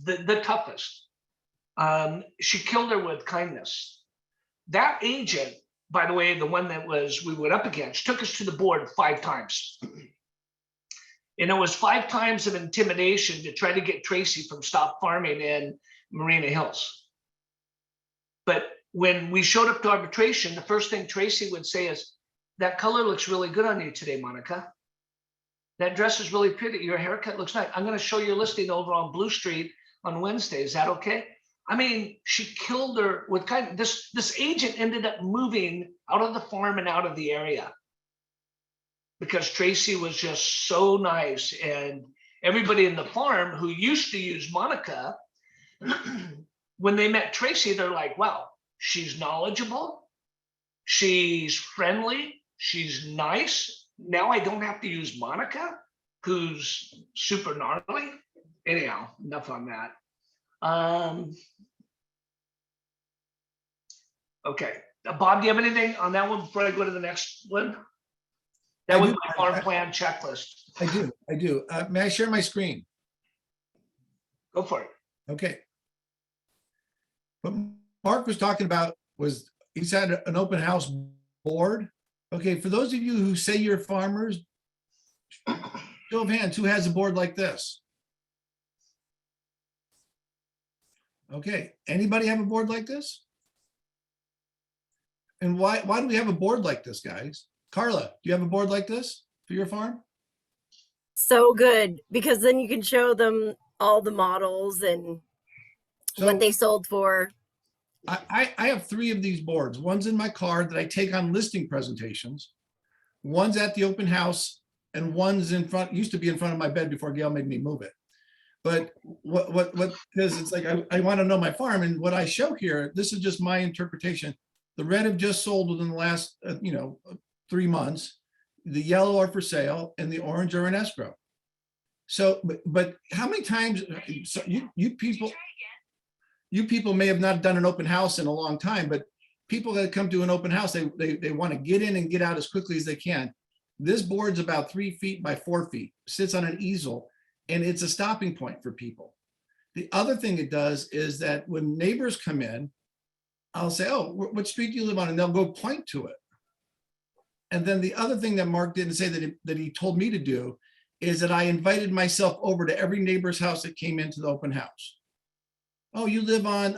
The toughest. She killed her with kindness. That agent, by the way, the one that we went up against, took us to the board 5 times. And it was 5 times of intimidation to try to get Tracy from stop farming in Marina Hills. But when we showed up to arbitration, the first thing Tracy would say is, that color looks really good on you today, Monica. That dress is really pretty. Your haircut looks nice. I'm going to show your listing over on Blue Street on Wednesday. Is that okay? I mean, she killed her with kindness. This agent ended up moving out of the farm and out of the area because Tracy was just so nice. And everybody in the farm who used to use Monica, when they met Tracy, they're like, wow, she's knowledgeable. She's friendly. She's nice. Now I don't have to use Monica, who's super gnarly. Anyhow, enough on that. Okay. Bob, do you have anything on that one before I go to the next one? That was my farm plan checklist. I do. May I share my screen? Go for it. Okay. What Mark was talking about was he's had an open house board. Okay, for those of you who say you're farmers, show of hands, who has a board like this? Okay, anybody have a board like this? And why do we have a board like this, guys? Carla, do you have a board like this for your farm? So good, because then you can show them all the models and what they sold for. I have 3 of these boards. One's in my car that I take on listing presentations. One's at the open house, and one's in front, used to be in front of my bed before Gail made me move it. But because it's like, I want to know my farm, and what I show here, this is just my interpretation. The red have just sold within the last, 3 months. The yellow are for sale and the orange are in escrow. So, but how many times, so you people may have not done an open house in a long time, but people that come to an open house, they want to get in and get out as quickly as they can. This board's about 3 feet by 4 feet, sits on an easel, and it's a stopping point for people. The other thing it does is that when neighbors come in, I'll say, oh, what street do you live on? And they'll go point to it. And then the other thing that Mark didn't say that he told me to do is that I invited myself over to every neighbor's house that came into the open house. Oh, you live on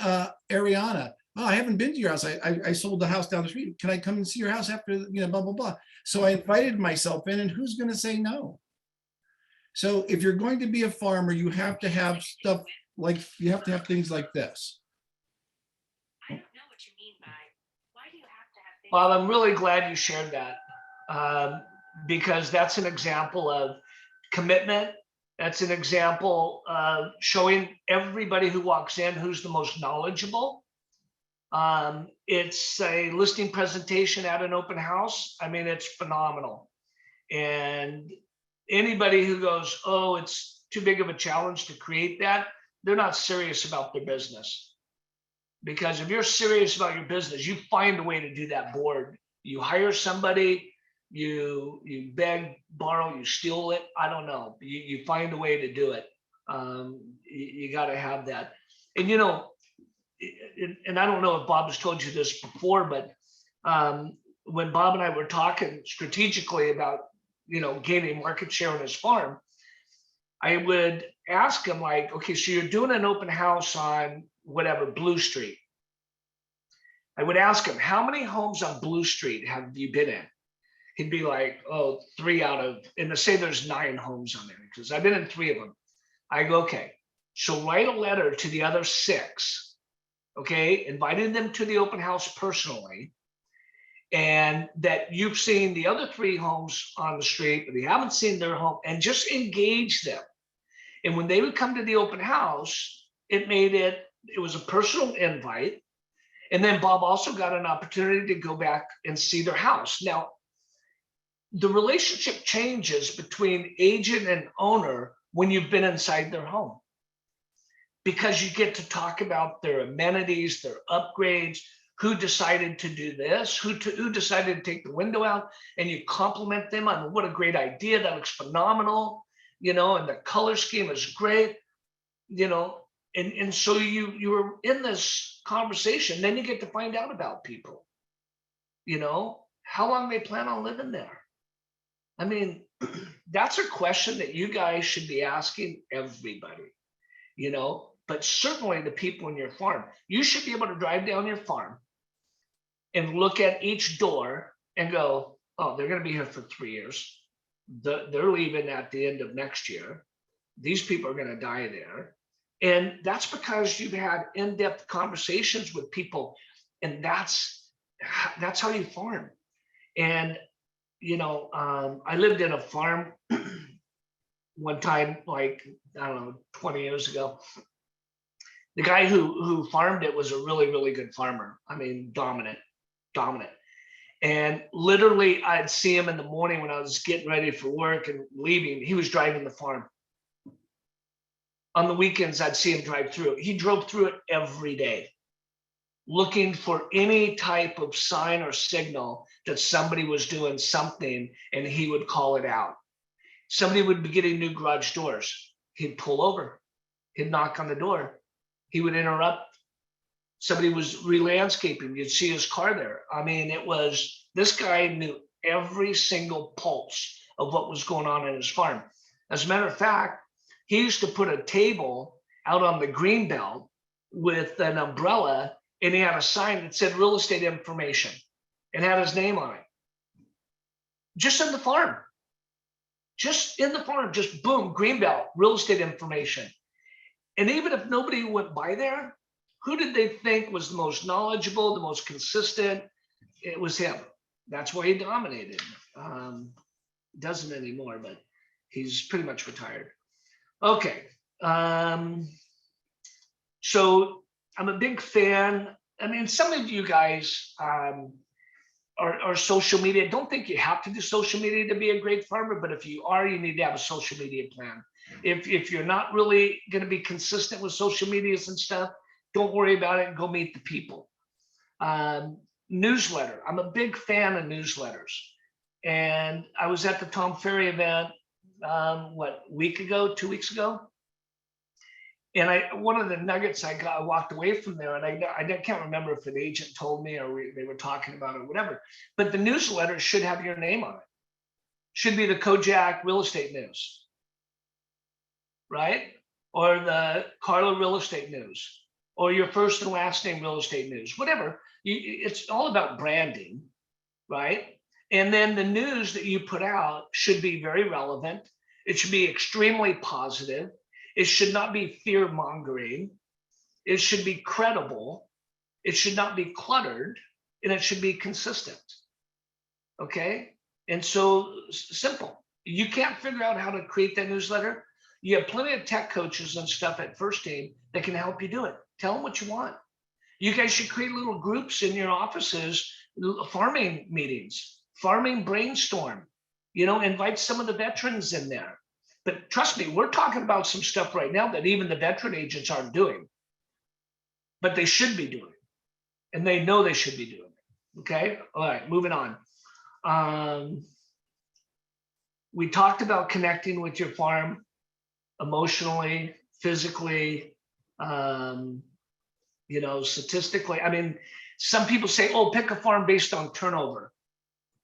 Ariana. Oh, I haven't been to your house. I sold the house down the street. Can I come and see your house after, blah, blah, blah. So I invited myself in, and who's going to say no? So if you're going to be a farmer, you have to have stuff like, you have to have things like this. I don't know what you mean by, why do you have to have things? Well, I'm really glad you shared that, because that's an example of commitment. That's an example of showing everybody who walks in who's the most knowledgeable. It's a listing presentation at an open house. I mean, it's phenomenal. And anybody who goes, oh, it's too big of a challenge to create that, they're not serious about their business. Because if you're serious about your business, you find a way to do that board. You hire somebody, you beg, borrow, you steal it. I don't know. You find a way to do it. You got to have that. And and I don't know if Bob has told you this before, but when Bob and I were talking strategically about gaining market share on his farm, I would ask him, like, okay, so you're doing an open house on whatever, Blue Street. I would ask him, how many homes on Blue Street have you been in? He'd be like, oh, 3 out of, and to say there's 9 homes on there, because I've been in 3 of them. I go, okay, so write a letter to the other 6, okay, inviting them to the open house personally, and that you've seen the other 3 homes on the street, but you haven't seen their home, and just engage them. And when they would come to the open house, it was a personal invite. And then Bob also got an opportunity to go back and see their house. Now, the relationship changes between agent and owner when you've been inside their home, because you get to talk about their amenities, their upgrades, who decided to do this, who decided to take the window out, and you compliment them on what a great idea, that looks phenomenal, and the color scheme is great, and so you were in this conversation. Then you get to find out about people, how long they plan on living there. I mean, that's a question that you guys should be asking everybody, but certainly the people in your farm. You should be able to drive down your farm and look at each door and go, oh, they're going to be here for 3 years. They're leaving at the end of next year. These people are going to die there. And that's because you've had in-depth conversations with people, and that's how you farm. And, I lived in a farm one time, like, I don't know, 20 years ago. The guy who farmed it was a really, really good farmer. I mean, dominant. And literally, I'd see him in the morning when I was getting ready for work and leaving. He was driving the farm. On the weekends, I'd see him drive through it. He drove through it every day, looking for any type of sign or signal that somebody was doing something, and he would call it out. Somebody would be getting new garage doors. He'd pull over. He'd knock on the door. He would interrupt. Somebody was re-landscaping. You'd see his car there. I mean, this guy knew every single pulse of what was going on in his farm. As a matter of fact, he used to put a table out on the green belt with an umbrella, and he had a sign that said real estate information and had his name on it. Just in the farm. Just boom, green belt, real estate information. And even if nobody went by there, who did they think was the most knowledgeable, the most consistent? It was him. That's why he dominated. Doesn't anymore, but he's pretty much retired. Okay. So I'm a big fan. I mean, some of you guys are social media. Don't think you have to do social media to be a great farmer, but if you are, you need to have a social media plan. If you're not really going to be consistent with social medias and stuff, don't worry about it and go meet the people. Newsletter. I'm a big fan of newsletters. And I was at the Tom Ferry event, what, week ago, 2 weeks ago? And one of the nuggets I walked away from there, and I can't remember if an agent told me or they were talking about it or whatever, but the newsletter should have your name on it. Should be the Kojac Real Estate News, right? Or the Carla Real Estate News, or your first and last name Real Estate News, whatever. It's all about branding, right? And then the news that you put out should be very relevant. It should be extremely positive. It should not be fear mongering. It should be credible. It should not be cluttered, and it should be consistent. Okay. And so simple. You can't figure out how to create that newsletter. You have plenty of tech coaches and stuff at First Team that can help you do it. Tell them what you want. You guys should create little groups in your offices, farming meetings, farming brainstorm, invite some of the veterans in there. But trust me, we're talking about some stuff right now that even the veteran agents aren't doing, but they should be doing, and they know they should be doing it. Okay. All right, moving on. We talked about connecting with your farm emotionally, physically, statistically. I mean, some people say, oh, pick a farm based on turnover.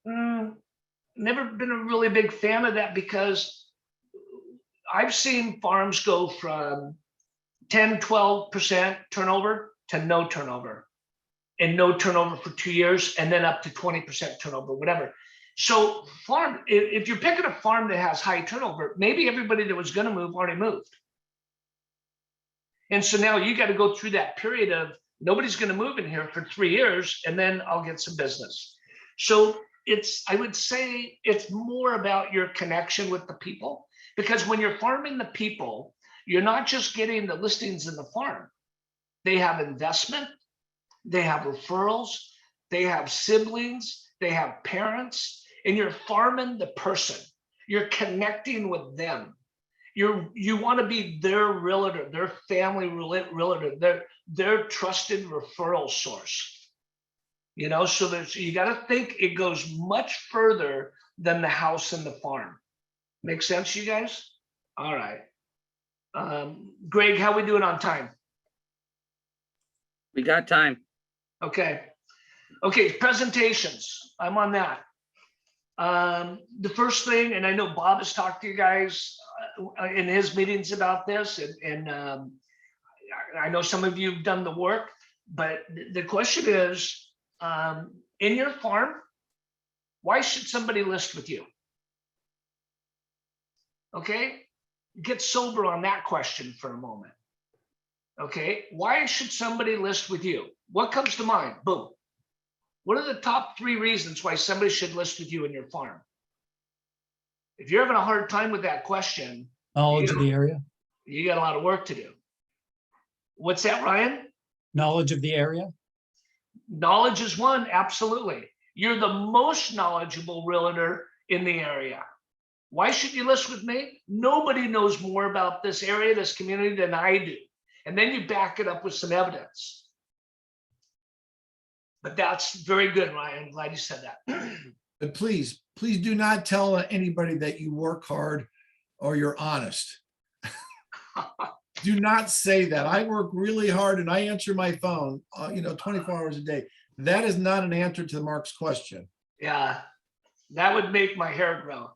Never been a really big fan of that, because I've seen farms go from 10, 12% turnover to no turnover, and no turnover for 2 years, and then up to 20% turnover, whatever. So if you're picking a farm that has high turnover, maybe everybody that was going to move already moved. And so now you got to go through that period of nobody's going to move in here for 3 years, and then I'll get some business. So I would say it's more about your connection with the people, because when you're farming the people, you're not just getting the listings in the farm. They have investment, they have referrals, they have siblings, they have parents, and you're farming the person. You're connecting with them. You want to be their realtor, their family realtor, their trusted referral source. So you got to think it goes much further than the house and the farm. Make sense, you guys? All right. Greg, how we doing on time? We got time. Okay. Presentations. I'm on that. The first thing, and I know Bob has talked to you guys in his meetings about this, and I know some of you have done the work, but the question is, in your farm, why should somebody list with you? Okay, get sober on that question for a moment. Okay, why should somebody list with you? What comes to mind? Boom. What are the top 3 reasons why somebody should list with you in your farm? If you're having a hard time with that question, Knowledge of the area. You got a lot of work to do. What's that, Ryan? Knowledge of the area. Knowledge is one, absolutely. You're the most knowledgeable realtor in the area. Why should you list with me? Nobody knows more about this area, this community than I do. And then you back it up with some evidence. But that's very good, Ryan. Glad you said that. But please do not tell anybody that you work hard or you're honest. Do not say that. I work really hard and I answer my phone, 24 hours a day. That is not an answer to Mark's question. Yeah, that would make my hair grow.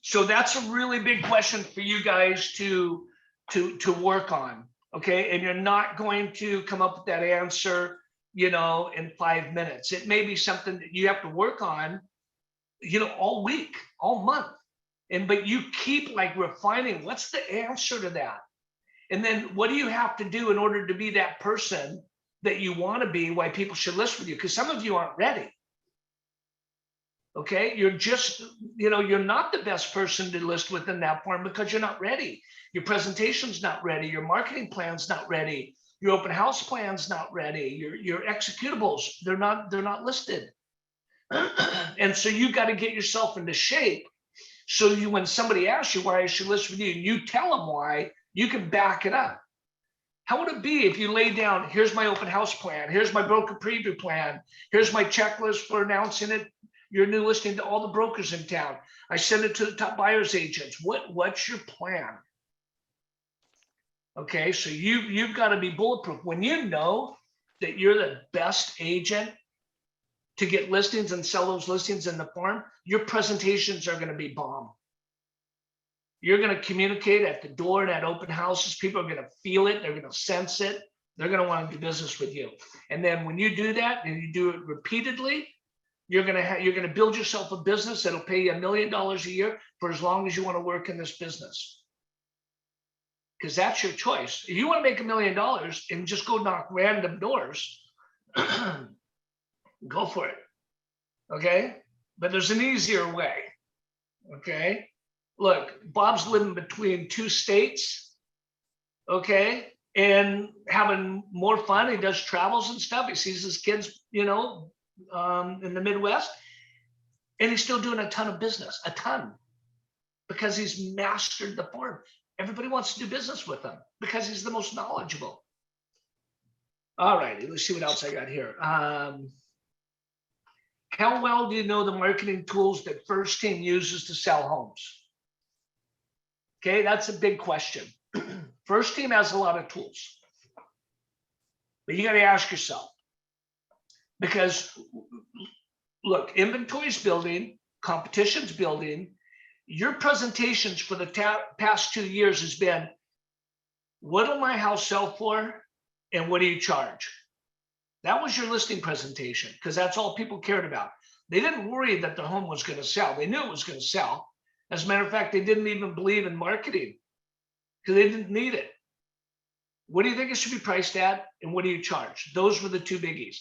So that's a really big question for you guys to work on. Okay, and you're not going to come up with that answer, in 5 minutes. It may be something that you have to work on, all week, all month. But you keep refining what's the answer to that. And then what do you have to do in order to be that person that you want to be, why people should list with you? Because some of you aren't ready. Okay, you're just, you're not the best person to list within that farm because you're not ready. Your presentation's not ready. Your marketing plan's not ready. Your open house plan's not ready. Your executables, they're not listed. And so you got to get yourself into shape. So when somebody asks you why I should list with you, you tell them why, you can back it up. How would it be if you lay down, here's my open house plan, here's my broker preview plan, here's my checklist for announcing it, your new listing to all the brokers in town. I send it to the top buyers agents. What's your plan? Okay, so you've got to be bulletproof. When you know that you're the best agent to get listings and sell those listings in the farm, your presentations are going to be bomb. You're going to communicate at the door and at open houses. People are going to feel it. They're going to sense it. They're going to want to do business with you. And then when you do that and you do it repeatedly, you're going to build yourself a business that'll pay you $1 million a year for as long as you want to work in this business. Because that's your choice. If you want to make $1 million and just go knock random doors, go for it. Okay. But there's an easier way. Okay. Look, Bob's living between 2 states. Okay. And having more fun. He does travels and stuff. He sees his kids, in the Midwest. And he's still doing a ton of business, a ton. Because he's mastered the farm. Everybody wants to do business with him because he's the most knowledgeable. All righty, let's see what else I got here. How well do you know the marketing tools that First Team uses to sell homes? Okay, that's a big question. First Team has a lot of tools. But you got to ask yourself, because look, inventory's building, competition's building. Your presentations for the past 2 years has been, what will my house sell for and what do you charge? That was your listing presentation because that's all people cared about. They didn't worry that their home was going to sell. They knew it was going to sell. As a matter of fact, they didn't even believe in marketing because they didn't need it. What do you think it should be priced at and what do you charge? Those were the 2 biggies.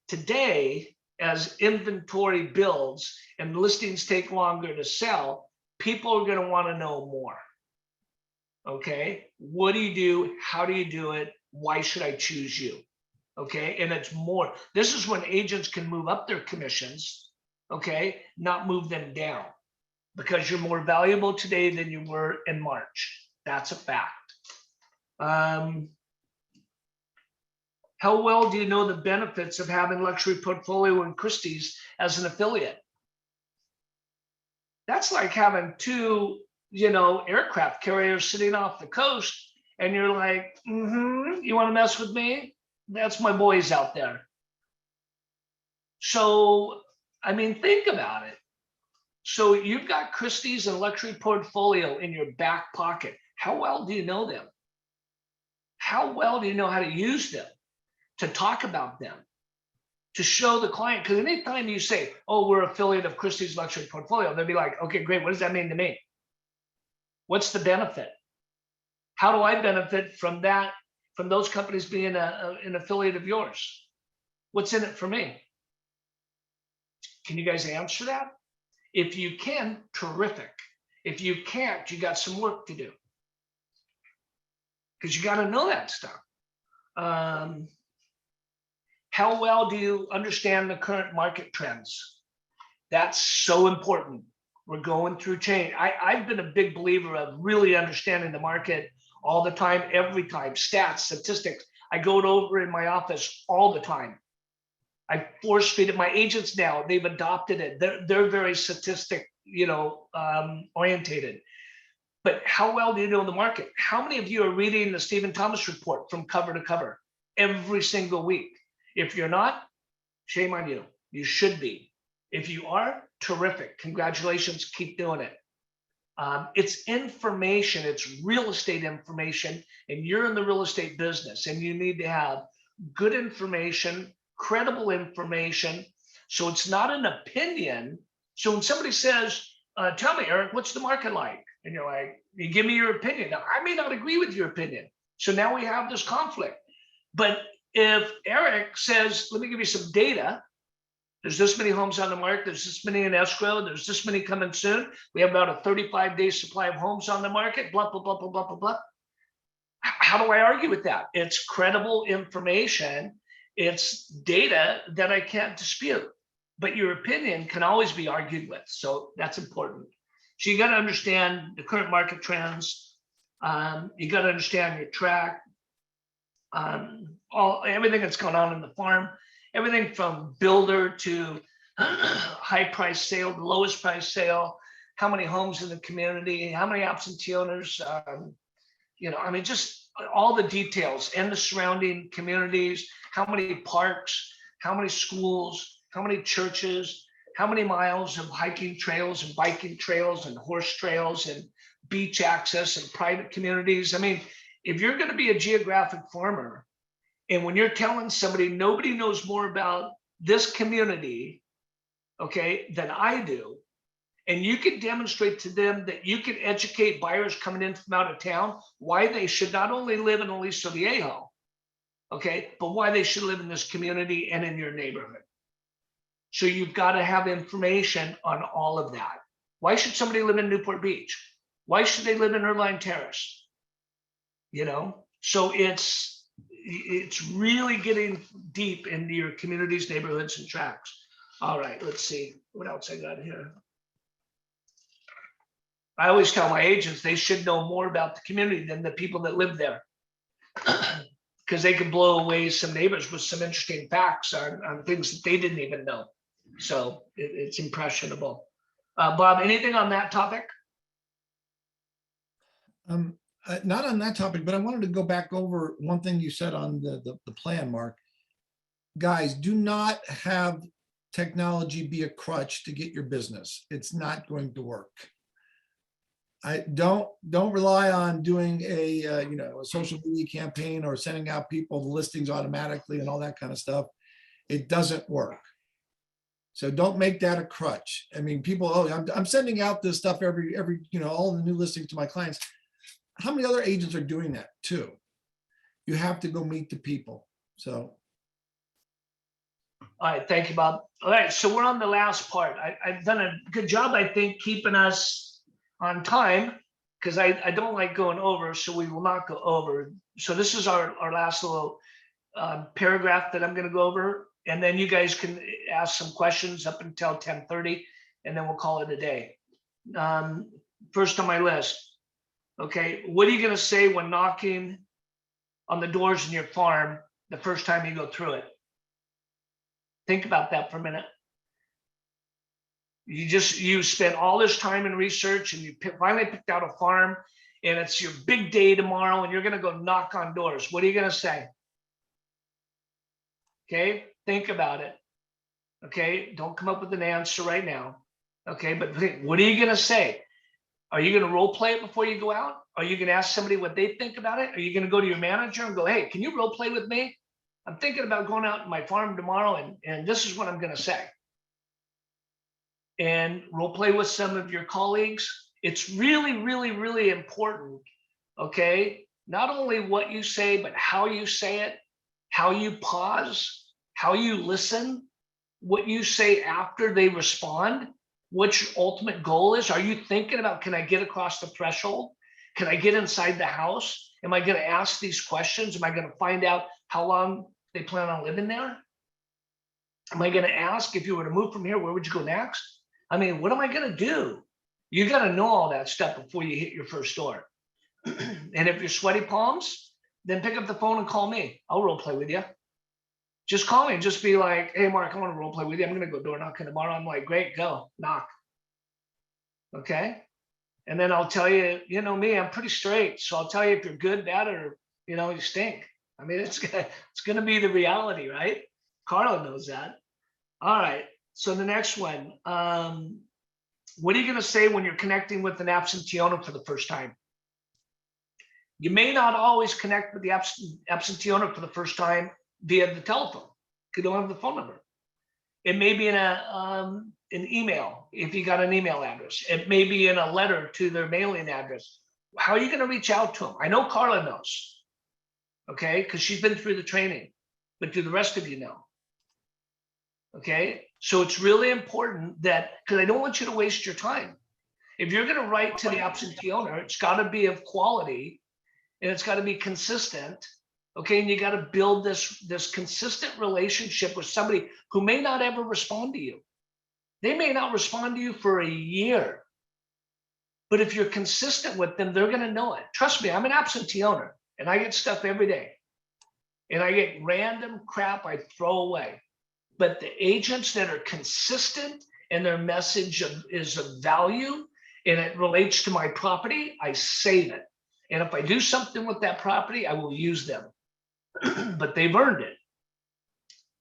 Today, as inventory builds and listings take longer to sell, people are going to want to know more. Okay. What do you do? How do you do it? Why should I choose you? Okay. And it's more, this is when agents can move up their commissions. Okay. Not move them down because you're more valuable today than you were in March. That's a fact. How well do you know the benefits of having Luxury Portfolio and Christie's as an affiliate? That's like having 2, aircraft carriers sitting off the coast and you're like, you want to mess with me? That's my boys out there. So, I mean, think about it. So you've got Christie's and Luxury Portfolio in your back pocket. How well do you know them? How well do you know how to use them, to talk about them, to show the client? Because anytime you say, oh, we're affiliate of Christie's Luxury Portfolio, they'll be like, okay, great. What does that mean to me? What's the benefit? How do I benefit from that, from those companies being an affiliate of yours? What's in it for me? Can you guys answer that? If you can, terrific. If you can't, you got some work to do. Because you got to know that stuff. How well do you understand the current market trends? That's so important. We're going through change. I've been a big believer of really understanding the market all the time, every time. Stats, statistics. I go it over in my office all the time. I force feed it. My agents now, they've adopted it. They're very statistic, orientated. But how well do you know the market? How many of you are reading the Stephen Thomas report from cover to cover every single week? If you're not, shame on you. You should be. If you are, terrific. Congratulations. Keep doing it. It's information. It's real estate information. And you're in the real estate business. And you need to have good information, credible information. So it's not an opinion. So when somebody says, tell me, Eric, what's the market like? And you're like, you give me your opinion. Now, I may not agree with your opinion. So now we have this conflict. But if Eric says, let me give you some data, There's this many homes on the market. There's this many in escrow. There's this many coming soon. We have about a 35-day supply of homes on the market, blah, blah, blah, blah, blah, blah, blah. How do I argue with that? It's credible information. It's data that I can't dispute, but your opinion can always be argued with. So that's important. So you got to understand the current market trends. You got to understand your track, everything that's going on in the farm, everything from builder to high price sale, the lowest price sale, how many homes in the community, how many absentee owners, I mean, just all the details and the surrounding communities, how many parks, how many schools, how many churches, how many miles of hiking trails and biking trails and horse trails and beach access and private communities. I mean, if you're going to be a geographic farmer, and when you're telling somebody nobody knows more about this community, okay, than I do, and you can demonstrate to them that you can educate buyers coming in from out of town why they should not only live in Aliso Viejo, okay, but why they should live in this community and in your neighborhood. So you've got to have information on all of that. Why should somebody live in Newport Beach? Why should they live in Irvine Terrace? So it's really getting deep into your communities, neighborhoods, and tracks. All right, let's see what else I got here. I always tell my agents they should know more about the community than the people that live there, because they can blow away some neighbors with some interesting facts on things that they didn't even know. So it's impressionable. Bob, anything on that topic? Not on that topic, but I wanted to go back over one thing you said on the plan, Mark. Guys, do not have technology be a crutch to get your business. It's not going to work. I don't rely on doing a social media campaign or sending out people the listings automatically and all that kind of stuff. It doesn't work. So don't make that a crutch. I mean, people, I'm sending out this stuff every all the new listings to my clients. How many other agents are doing that too? You have to go meet the people. So. All right, thank you, Bob. All right, so we're on the last part. I've done a good job, I think, keeping us on time, because I don't like going over, so we will not go over. So this is our last little paragraph that I'm going to go over, and then you guys can ask some questions up until 10:30, and then we'll call it a day. First on my list, okay, what are you going to say when knocking on the doors in your farm the first time you go through it? Think about that for a minute. You spent all this time in research and you finally picked out a farm, and it's your big day tomorrow and you're going to go knock on doors. What are you going to say? Okay, think about it. Okay, don't come up with an answer right now. Okay, but think, what are you going to say? Are you going to role play it before you go out? Are you going to ask somebody what they think about it? Are you going to go to your manager and go, hey, can you role play with me? I'm thinking about going out to my farm tomorrow, and this is what I'm going to say. And role play with some of your colleagues. It's really, really, really important, okay? Not only what you say, but how you say it, how you pause, how you listen, what you say after they respond, what your ultimate goal is. Are you thinking about, can I get across the threshold? Can I get inside the house? Am I going to ask these questions? Am I going to find out how long they plan on living there? Am I going to ask, if you were to move from here, where would you go next? I mean, what am I going to do? You got to know all that stuff before you hit your first door. And if you're sweaty palms, then pick up the phone and call me. I'll role play with you. Just call me and just be like, hey, Mark, I want to role play with you. I'm going to go door knocking tomorrow. I'm like, great, go knock. Okay. And then I'll tell you, you know me, I'm pretty straight. So I'll tell you if you're good, bad, or, you stink. I mean, it's going to be the reality, right? Carla knows that. All right. So the next one, what are you going to say when you're connecting with an absentee owner for the first time? You may not always connect with the absentee owner for the first time via the telephone, because you don't have the phone number. It may be in an email, if you got an email address. It may be in a letter to their mailing address. How are you going to reach out to them? I know Carla knows, okay, because she's been through the training, but do the rest of you know? Okay, so it's really important that, because I don't want you to waste your time. If you're gonna write to the absentee owner, it's gotta be of quality and it's gotta be consistent. Okay, and you gotta build this consistent relationship with somebody who may not ever respond to you. They may not respond to you for a year. But if you're consistent with them, they're gonna know it. Trust me, I'm an absentee owner and I get stuff every day. And I get random crap I throw away. But the agents that are consistent and their message is of value and it relates to my property, I save it. And if I do something with that property, I will use them. But they've earned it.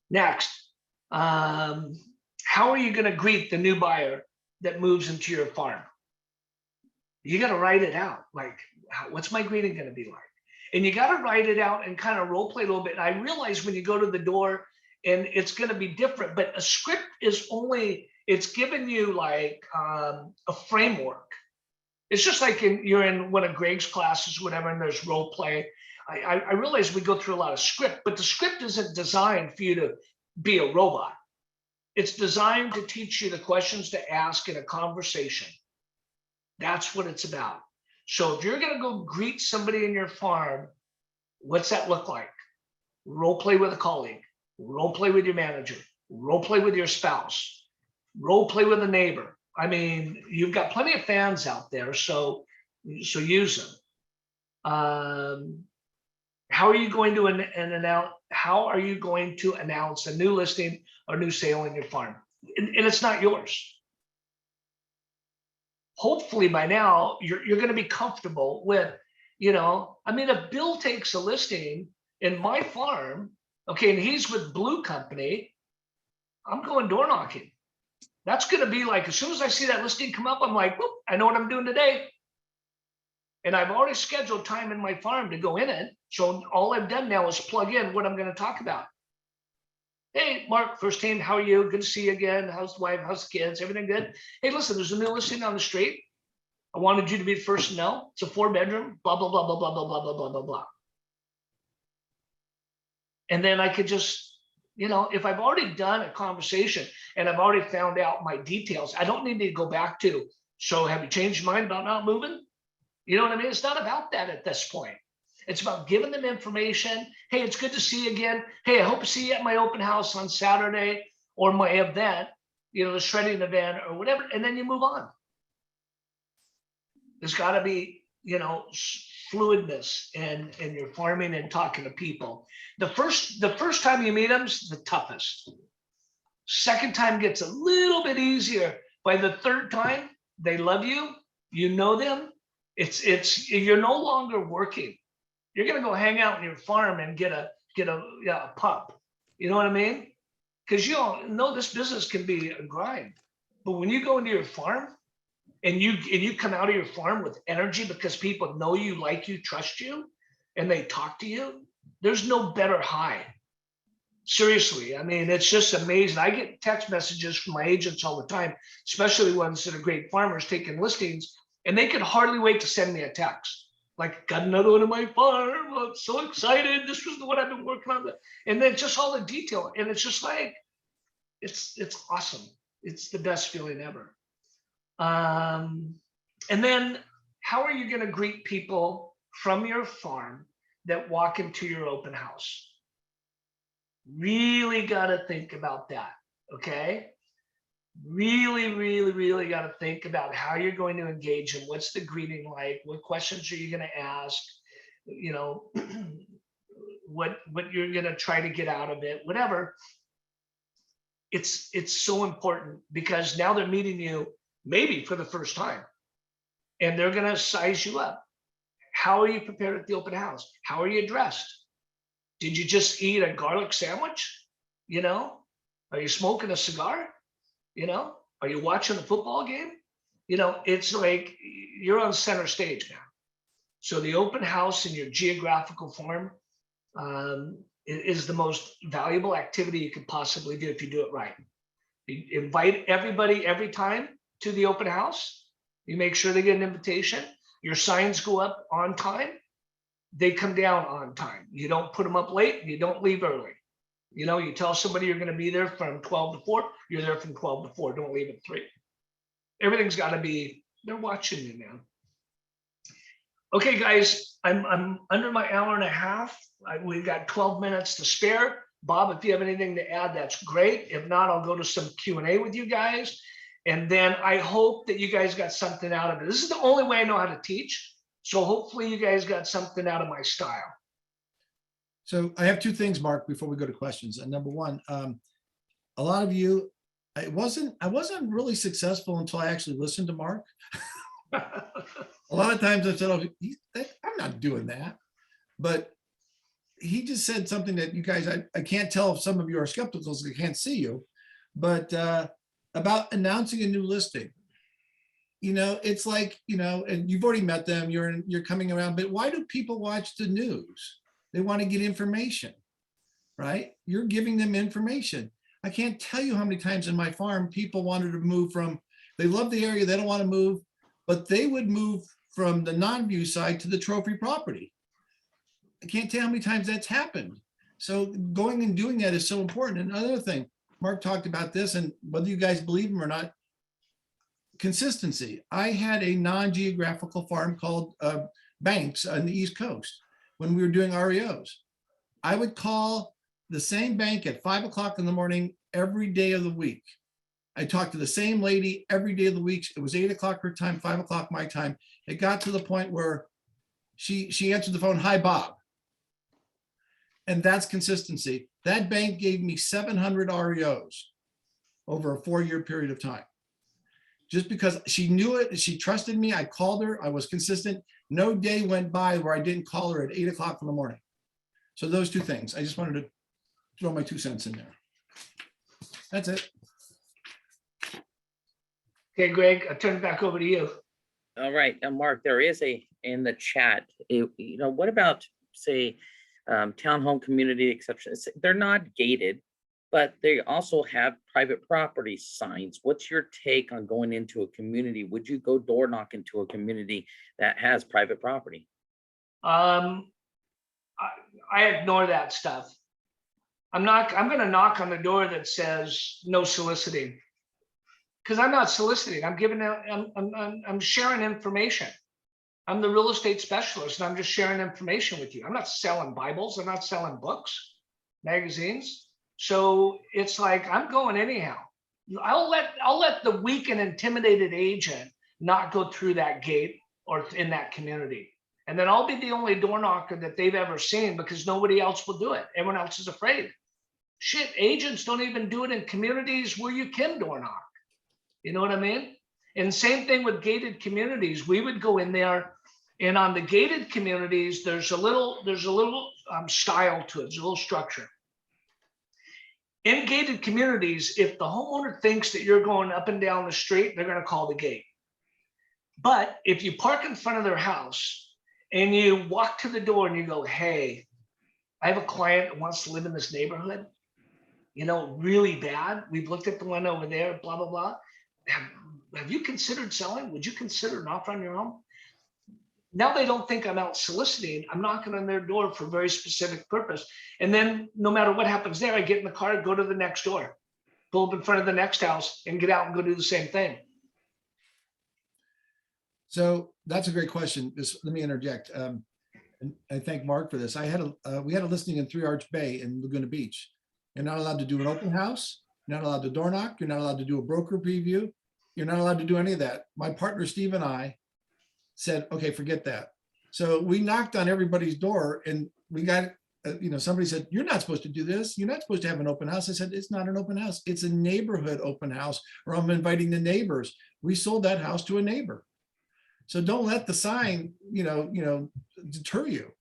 Next, how are you going to greet the new buyer that moves into your farm? You got to write it out. Like, what's my greeting going to be like? And you got to write it out and kind of role play a little bit. And I realize when you go to the door, and it's going to be different, but a script is only, it's giving you like a framework. It's just like you're in one of Greg's classes, whatever, and there's role play. I realize we go through a lot of script, but the script isn't designed for you to be a robot. It's designed to teach you the questions to ask in a conversation. That's what it's about. So if you're going to go greet somebody in your farm, what's that look like? Role play with a colleague. Role play with your manager, role play with your spouse, role play with a neighbor. I mean, you've got plenty of fans out there, so use them. How are you going to announce? How are you going to announce a new listing or new sale in your farm? And it's not yours. Hopefully by now you're going to be comfortable with, I mean, if Bill takes a listing in my farm, okay, and he's with Blue Company, I'm going door knocking. That's going to be like, as soon as I see that listing come up, I'm like, whoop, I know what I'm doing today. And I've already scheduled time in my farm to go in it. So all I've done now is plug in what I'm going to talk about. Hey, Mark, first team, how are you? Good to see you again. How's the wife? How's the kids? Everything good? Hey, listen, there's a new listing on the street. I wanted you to be the first to know. It's a 4-bedroom, blah, blah, blah, blah, blah, blah, blah, blah, blah, blah, blah. And then I could just, if I've already done a conversation and I've already found out my details, I don't need to go back to, so have you changed your mind about not moving? You know what I mean? It's not about that at this point. It's about giving them information. Hey, it's good to see you again. Hey, I hope to see you at my open house on Saturday or my event, the shredding event or whatever. And then you move on. There's got to be, fluidness in your farming and talking to people. The first time you meet them is the toughest. Second time gets a little bit easier. By the third time, they love you. You know them. You're no longer working. You're gonna go hang out in your farm and get a pup. You know what I mean? Because you all know this business can be a grind. But when you go into your farm and you come out of your farm with energy because people know you, like you, trust you, and they talk to you, there's no better high. Seriously, I mean, it's just amazing. I get text messages from my agents all the time, especially ones that are great farmers taking listings, and they can hardly wait to send me a text. Like, got another one in my farm. I'm so excited. This was the one I've been working on. And then just all the detail. And it's just like, it's awesome. It's the best feeling ever. And then how are you going to greet people from your farm that walk into your open house? Really got to think about that. Okay. Really, really, really got to think about how you're going to engage them. What's the greeting like? What questions are you going to ask? What you're going to try to get out of it, whatever. It's so important because now they're meeting you maybe for the first time and they're going to size you up. How are you prepared at the open house? How are you dressed? Did you just eat a garlic sandwich? Are you smoking a cigar? Are you watching a football game? It's like you're on center stage now. So the open house in your geographical farm is the most valuable activity you could possibly do if you do it right. You invite everybody every time to the open house. You make sure they get an invitation. Your signs go up on time. They come down on time. You don't put them up late and you don't leave early. You know, you tell somebody you're gonna be there from 12 to 4, you're there from 12 to 4, don't leave at 3. Everything's gotta be, they're watching you, man. Okay, guys, I'm under my hour and a half. We've got 12 minutes to spare. Bob, if you have anything to add, that's great. If not, I'll go to some Q&A with you guys. And then I hope that you guys got something out of it. This is the only way I know how to teach. So hopefully you guys got something out of my style. So I have two things, Mark, before we go to questions. And number one, a lot of you, I wasn't really successful until I actually listened to Mark. A lot of times I said, oh, I'm not doing that. But he just said something that you guys, I can't tell if some of you are skeptical because I can't see you, but about announcing a new listing. You know, it's like, you know, and you've already met them, you're coming around, but why do people watch the news? They want to get information, right? You're giving them information. I can't tell you how many times in my farm people wanted to move from, they love the area, they don't want to move, but they would move from the non-view side to the trophy property. I can't tell you how many times that's happened. So going and doing that is so important. And another thing, Mark talked about this, and whether you guys believe him or not, consistency. I had a non-geographical farm called Banks on the East Coast when we were doing REOs. I would call the same bank at 5 o'clock in the morning every day of the week. I talked to the same lady every day of the week. It was 8 o'clock her time, 5 o'clock my time. It got to the point where she answered the phone, "Hi, Bob." And that's consistency. That bank gave me 700 REOs over a 4-year period of time. Just because she knew it, she trusted me, I called her, I was consistent. No day went by where I didn't call her at 8 o'clock in the morning. So those two things, I just wanted to throw my 2 cents in there. That's it. Okay, Greg, I turn it back over to you. All right, now, Mark, there is in the chat, you know, what about, say, townhome community exceptions? They're not gated, but they also have private property signs. What's your take on going into a community? Would you go door knock into a community that has private property? I ignore that stuff. I'm going to knock on the door that says no soliciting, because I'm not soliciting. I'm giving out, I'm sharing information. I'm the real estate specialist, and I'm just sharing information with you. I'm not selling Bibles. I'm not selling books, magazines. So it's like, I'm going anyhow. I'll let the weak and intimidated agent not go through that gate or in that community. And then I'll be the only door knocker that they've ever seen, because nobody else will do it. Everyone else is afraid. Shit, agents don't even do it in communities where you can door knock. You know what I mean? And same thing with gated communities. We would go in there, and on the gated communities, there's a little style to it. There's a little structure. In gated communities, if the homeowner thinks that you're going up and down the street, they're going to call the gate. But if you park in front of their house and you walk to the door and you go, "Hey, I have a client that wants to live in this neighborhood, you know, really bad. We've looked at the one over there, blah, blah, blah. Have you considered selling? Would you consider an offer on your home?" Now they don't think I'm out soliciting. I'm knocking on their door for a very specific purpose. And then no matter what happens there, I get in the car, go to the next door, pull up in front of the next house, and get out and go do the same thing. So that's a great question. Let me interject. And I thank Mark for this. We had a listing in 3 Arch Bay in Laguna Beach. You're not allowed to do an open house. You're not allowed to door knock. You're not allowed to do a broker preview. You're not allowed to do any of that. My partner, Steve, and I said, okay, forget that. So we knocked on everybody's door, and we got, somebody said, "You're not supposed to do this. You're not supposed to have an open house." I said, "It's not an open house. It's a neighborhood open house, or I'm inviting the neighbors." We sold that house to a neighbor. So don't let the sign, deter you.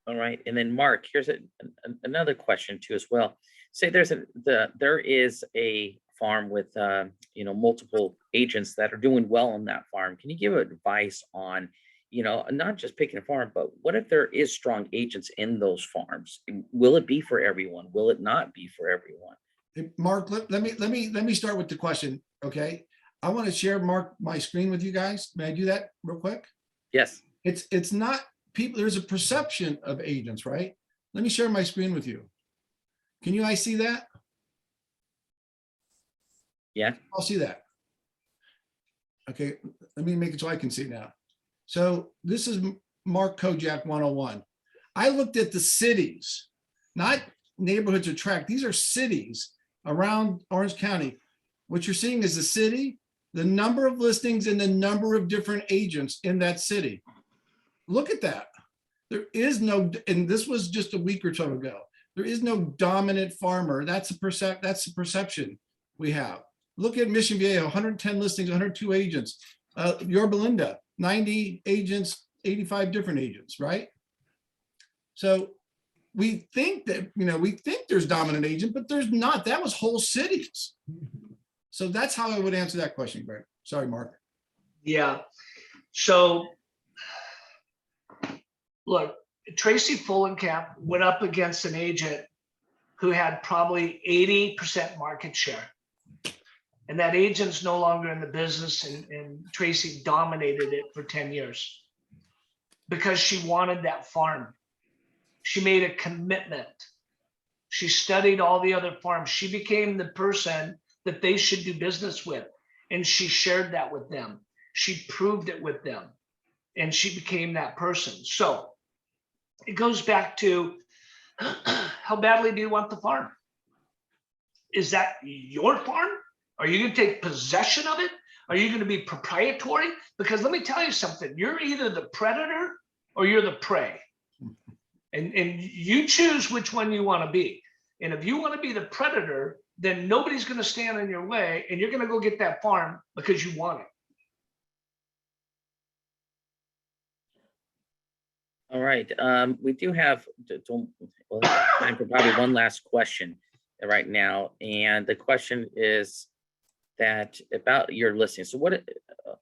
All right, and then Mark, here's another question too as well. Say there is a farm with multiple agents that are doing well on that farm. Can you give advice on, not just picking a farm, but what if there is strong agents in those farms? Will it be for everyone? Will it not be for everyone? Mark, let me start with the question. Okay, I want to share, Mark, my screen with you guys. May I do that real quick? Yes. It's not people, there's a perception of agents, right? Let me share my screen with you. Can you guys see that? Yeah. I'll see that. Okay, let me make it so I can see now. So this is Mark Kojac 101. I looked at the cities, not neighborhoods or tract. These are cities around Orange County. What you're seeing is the city, the number of listings, and the number of different agents in that city. Look at that. There is no, and this was just a week or so ago. There is no dominant farmer. That's the perception we have. Look at Mission Viejo, 110 listings, 102 agents. Yorba Belinda, 90 agents, 85 different agents, right? So we think that, we think there's dominant agent, but there's not. That was whole cities. So that's how I would answer that question, Greg. Sorry, Mark. Yeah. So look, Tracy Fullenkamp went up against an agent who had probably 80% market share. And that agent's no longer in the business, and Tracy dominated it for 10 years because she wanted that farm. She made a commitment. She studied all the other farms. She became the person that they should do business with. And she shared that with them. She proved it with them. And she became that person. So it goes back to how badly do you want the farm? Is that your farm? Are you going to take possession of it? Are you going to be proprietary? Because let me tell you something, you're either the predator or you're the prey. And you choose which one you want to be. And if you want to be the predator, then nobody's going to stand in your way, and you're going to go get that farm because you want it. All right. We do have time for probably one last question right now. And the question is that about your listing. So what,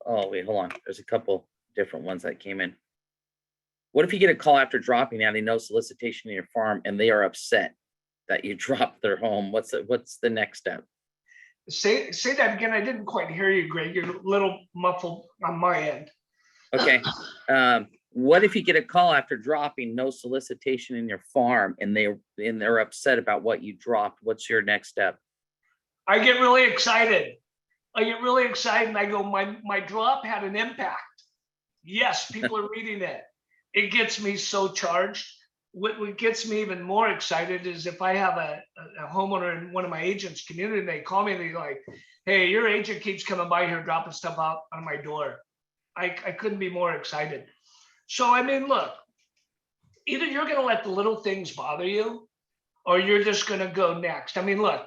oh, wait, hold on. There's a couple different ones that came in. What if you get a call after dropping out a no solicitation in your farm and they are upset that you dropped their home? What's the next step? Say that again. I didn't quite hear you, Greg. You're a little muffled on my end. Okay. What if you get a call after dropping no solicitation in your farm and they're upset about what you dropped? What's your next step? I get really excited. And I go, my drop had an impact. Yes, people are reading it. It gets me so charged. What gets me even more excited is if I have a homeowner in one of my agents' community, and they call me and they're like, hey, your agent keeps coming by here, dropping stuff out on my door. I couldn't be more excited. So, I mean, look, either you're going to let the little things bother you or you're just going to go next. I mean, look,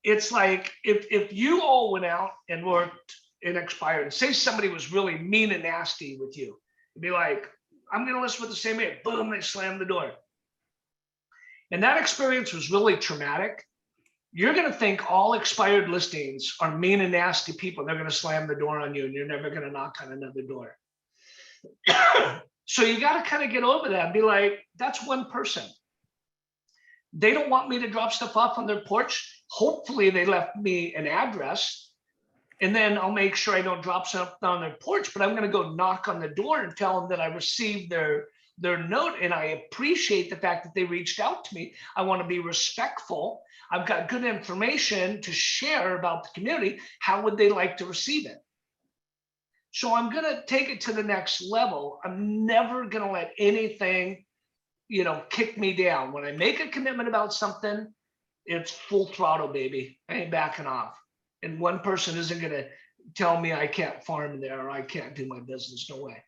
it's like if you all went out and worked and expired, say somebody was really mean and nasty with you, it'd be like, I'm going to list with the same agent. Boom, they slam the door. And that experience was really traumatic. You're going to think all expired listings are mean and nasty people. They're going to slam the door on you and you're never going to knock on another door. So you got to kind of get over that and be like, that's one person. They don't want me to drop stuff off on their porch. Hopefully they left me an address. And then I'll make sure I don't drop something on their porch, but I'm going to go knock on the door and tell them that I received their note. And I appreciate the fact that they reached out to me. I want to be respectful. I've got good information to share about the community. How would they like to receive it? So I'm going to take it to the next level. I'm never going to let anything, kick me down. When I make a commitment about something, it's full throttle, baby. I ain't backing off. And one person isn't going to tell me I can't farm there or I can't do my business. No way.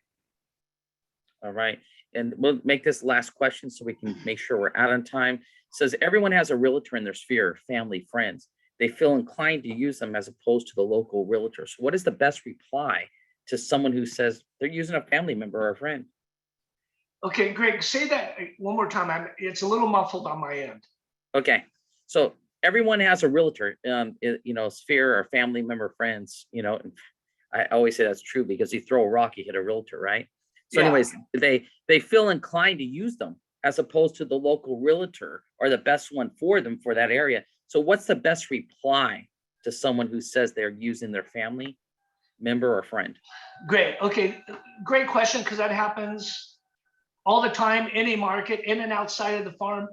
All right. And we'll make this last question so we can make sure we're out on time. It says everyone has a realtor in their sphere, family, friends. They feel inclined to use them as opposed to the local realtor. So what is the best reply to someone who says they're using a family member or a friend? Okay, Greg, say that one more time. It's a little muffled on my end. Okay. So everyone has a realtor, sphere or family member, friends, and I always say that's true because you throw a rock, you hit a realtor, right? So Yeah. anyways, they feel inclined to use them as opposed to the local realtor or the best one for them for that area. So what's the best reply to someone who says they're using their family member or friend? Great. Okay. Great question. Because that happens all the time, any market, in and outside of the farm.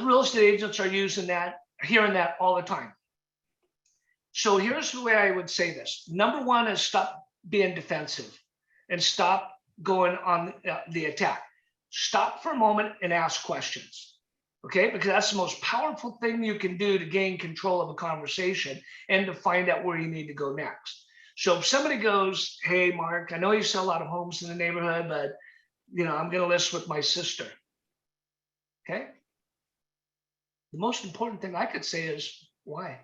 Real estate agents are using that, hearing that all the time. So here's the way I would say this. Number one is stop being defensive and stop going on the attack. Stop for a moment and ask questions, okay? Because that's the most powerful thing you can do to gain control of a conversation and to find out where you need to go next. So if somebody goes, hey, Mark, I know you sell a lot of homes in the neighborhood, but I'm going to list with my sister, okay? The most important thing I could say is why?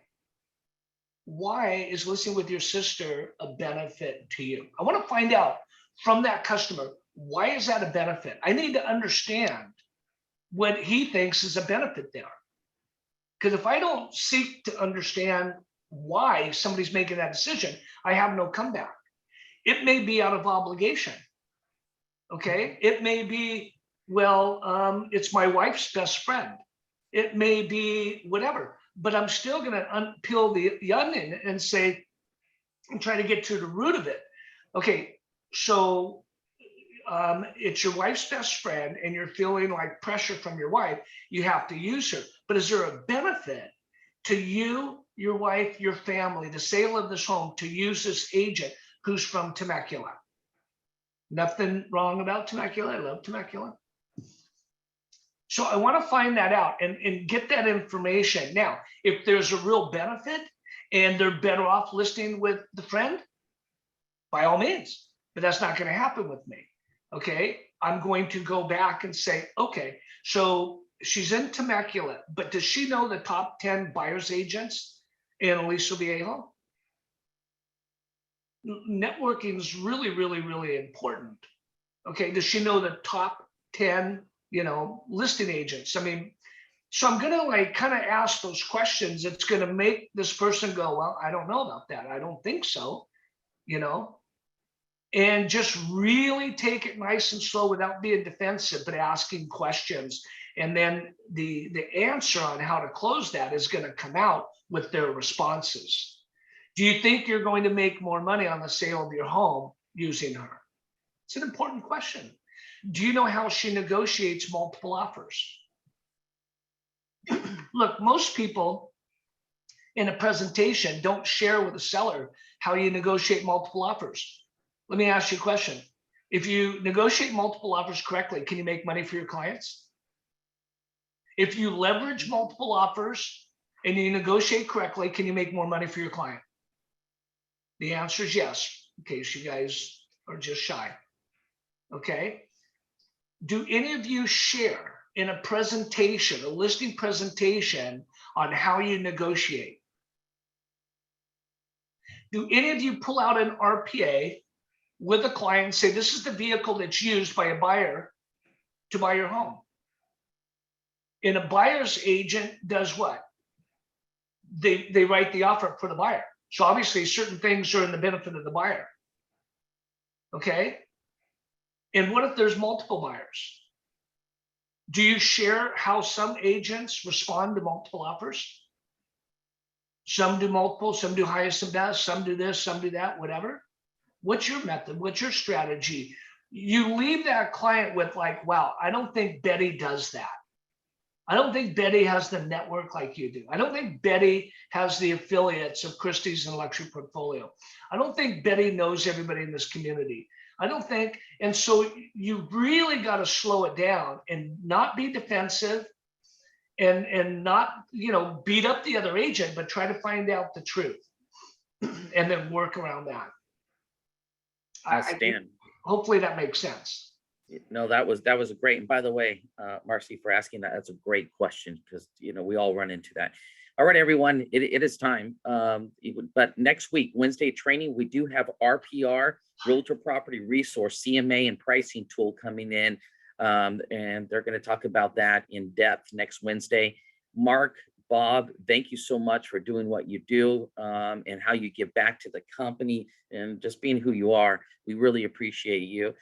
Why is listening with your sister a benefit to you? I want to find out from that customer, why is that a benefit? I need to understand what he thinks is a benefit there. Because if I don't seek to understand why somebody's making that decision, I have no comeback. It may be out of obligation. Okay. It may be, well, it's my wife's best friend. It may be whatever, but I'm still going to peel the onion and say, and try to get to the root of it. Okay. So it's your wife's best friend and you're feeling like pressure from your wife, you have to use her. But is there a benefit to you, your wife, your family, the sale of this home, to use this agent who's from Temecula? Nothing wrong about Temecula. I love Temecula. So I want to find that out and get that information. Now, if there's a real benefit and they're better off listing with the friend, by all means, but that's not going to happen with me. Okay. I'm going to go back and say, okay, so she's in Temecula, but does she know the top 10 buyer's agents in Aliso Viejo? Networking is really, really, really important. Okay. Does she know the top 10, listing agents? I mean, so I'm going to like kind of ask those questions. It's going to make this person go, well, I don't know about that. I don't think so, and just really take it nice and slow without being defensive, but asking questions. And then the answer on how to close that is going to come out with their responses. Do you think you're going to make more money on the sale of your home using her? It's an important question. Do you know how she negotiates multiple offers? Look, most people in a presentation don't share with a seller how you negotiate multiple offers. Let me ask you a question. If you negotiate multiple offers correctly, can you make money for your clients? If you leverage multiple offers and you negotiate correctly, can you make more money for your client? The answer is yes, in case you guys are just shy. Okay. Do any of you share in a presentation, a listing presentation, on how you negotiate? Do any of you pull out an RPA with a client and say, this is the vehicle that's used by a buyer to buy your home? And a buyer's agent does what? They write the offer for the buyer. So obviously certain things are in the benefit of the buyer. Okay. And what if there's multiple buyers? Do you share how some agents respond to multiple offers? Some do multiple, some do highest and best, some do this, some do that, whatever. What's your method? What's your strategy? You leave that client with like, wow, I don't think Betty does that. I don't think Betty has the network like you do. I don't think Betty has the affiliates of Christie's and Luxury Portfolio. I don't think Betty knows everybody in this community. I don't think, and so you really got to slow it down and not be defensive and not, beat up the other agent, but try to find out the truth and then work around that. Hopefully that makes sense. No, that was great. And by the way, Marcy, for asking that, that's a great question because, we all run into that. All right, everyone, it is time. But next week, Wednesday training, we do have RPR, Realtor Property Resource, CMA and pricing tool coming in. And they're going to talk about that in depth next Wednesday. Mark, Bob, thank you so much for doing what you do and how you give back to the company and just being who you are. We really appreciate you.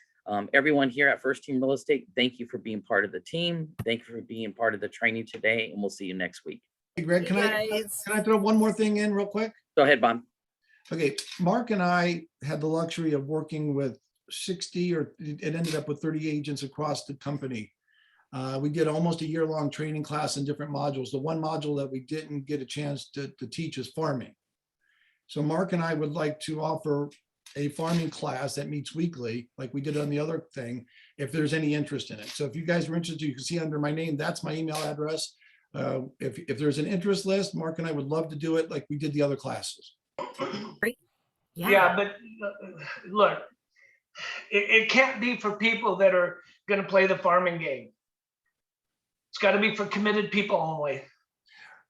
Everyone here at First Team Real Estate, thank you for being part of the team. Thank you for being part of the training today, and we'll see you next week. Hey, Greg, can I throw one more thing in real quick? Go ahead, Bob. Okay, Mark and I had the luxury of working with 60 or it ended up with 30 agents across the company. We did almost a year-long training class in different modules. The one module that we didn't get a chance to teach is farming. So Mark and I would like to offer a farming class that meets weekly, like we did on the other thing, if there's any interest in it. So if you guys are interested, you can see under my name, that's my email address. If there's an interest list, Mark and I would love to do it like we did the other classes. Yeah, but look, it can't be for people that are gonna play the farming game. It's gotta be for committed people only.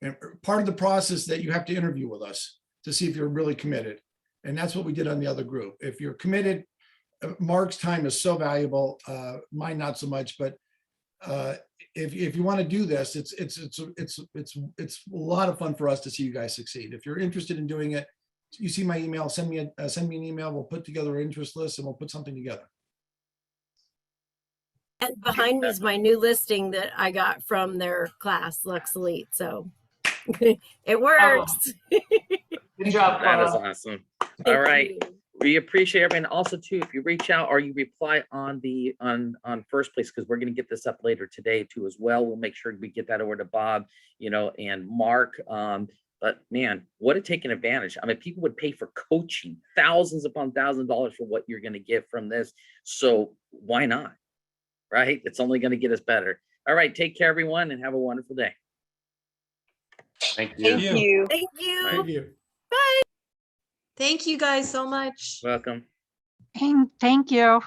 And part of the process that you have to interview with us to see if you're really committed. And that's what we did on the other group. If you're committed, Mark's time is so valuable, mine not so much, but if you want to do this, it's a lot of fun for us to see you guys succeed. If you're interested in doing it, you see my email, send me an email. We'll put together an interest list and we'll put something together. And behind me is my new listing that I got from their class, Lux Elite. So it works. Good job, That is Carl. awesome. Thank All right. you. We appreciate everyone. Also, too, if you reach out or you reply on the on First Place, because we're going to get this up later today too as well. We'll make sure we get that over to Bob, and Mark. But man, what a taking advantage. I mean, people would pay for coaching thousands upon thousands of dollars for what you're going to get from this. So why not? Right? It's only going to get us better. All right. Take care, everyone, and have a wonderful day. Thank you. Thank you. Thank you. Thank you. Thank you guys so much. Welcome. Thank you.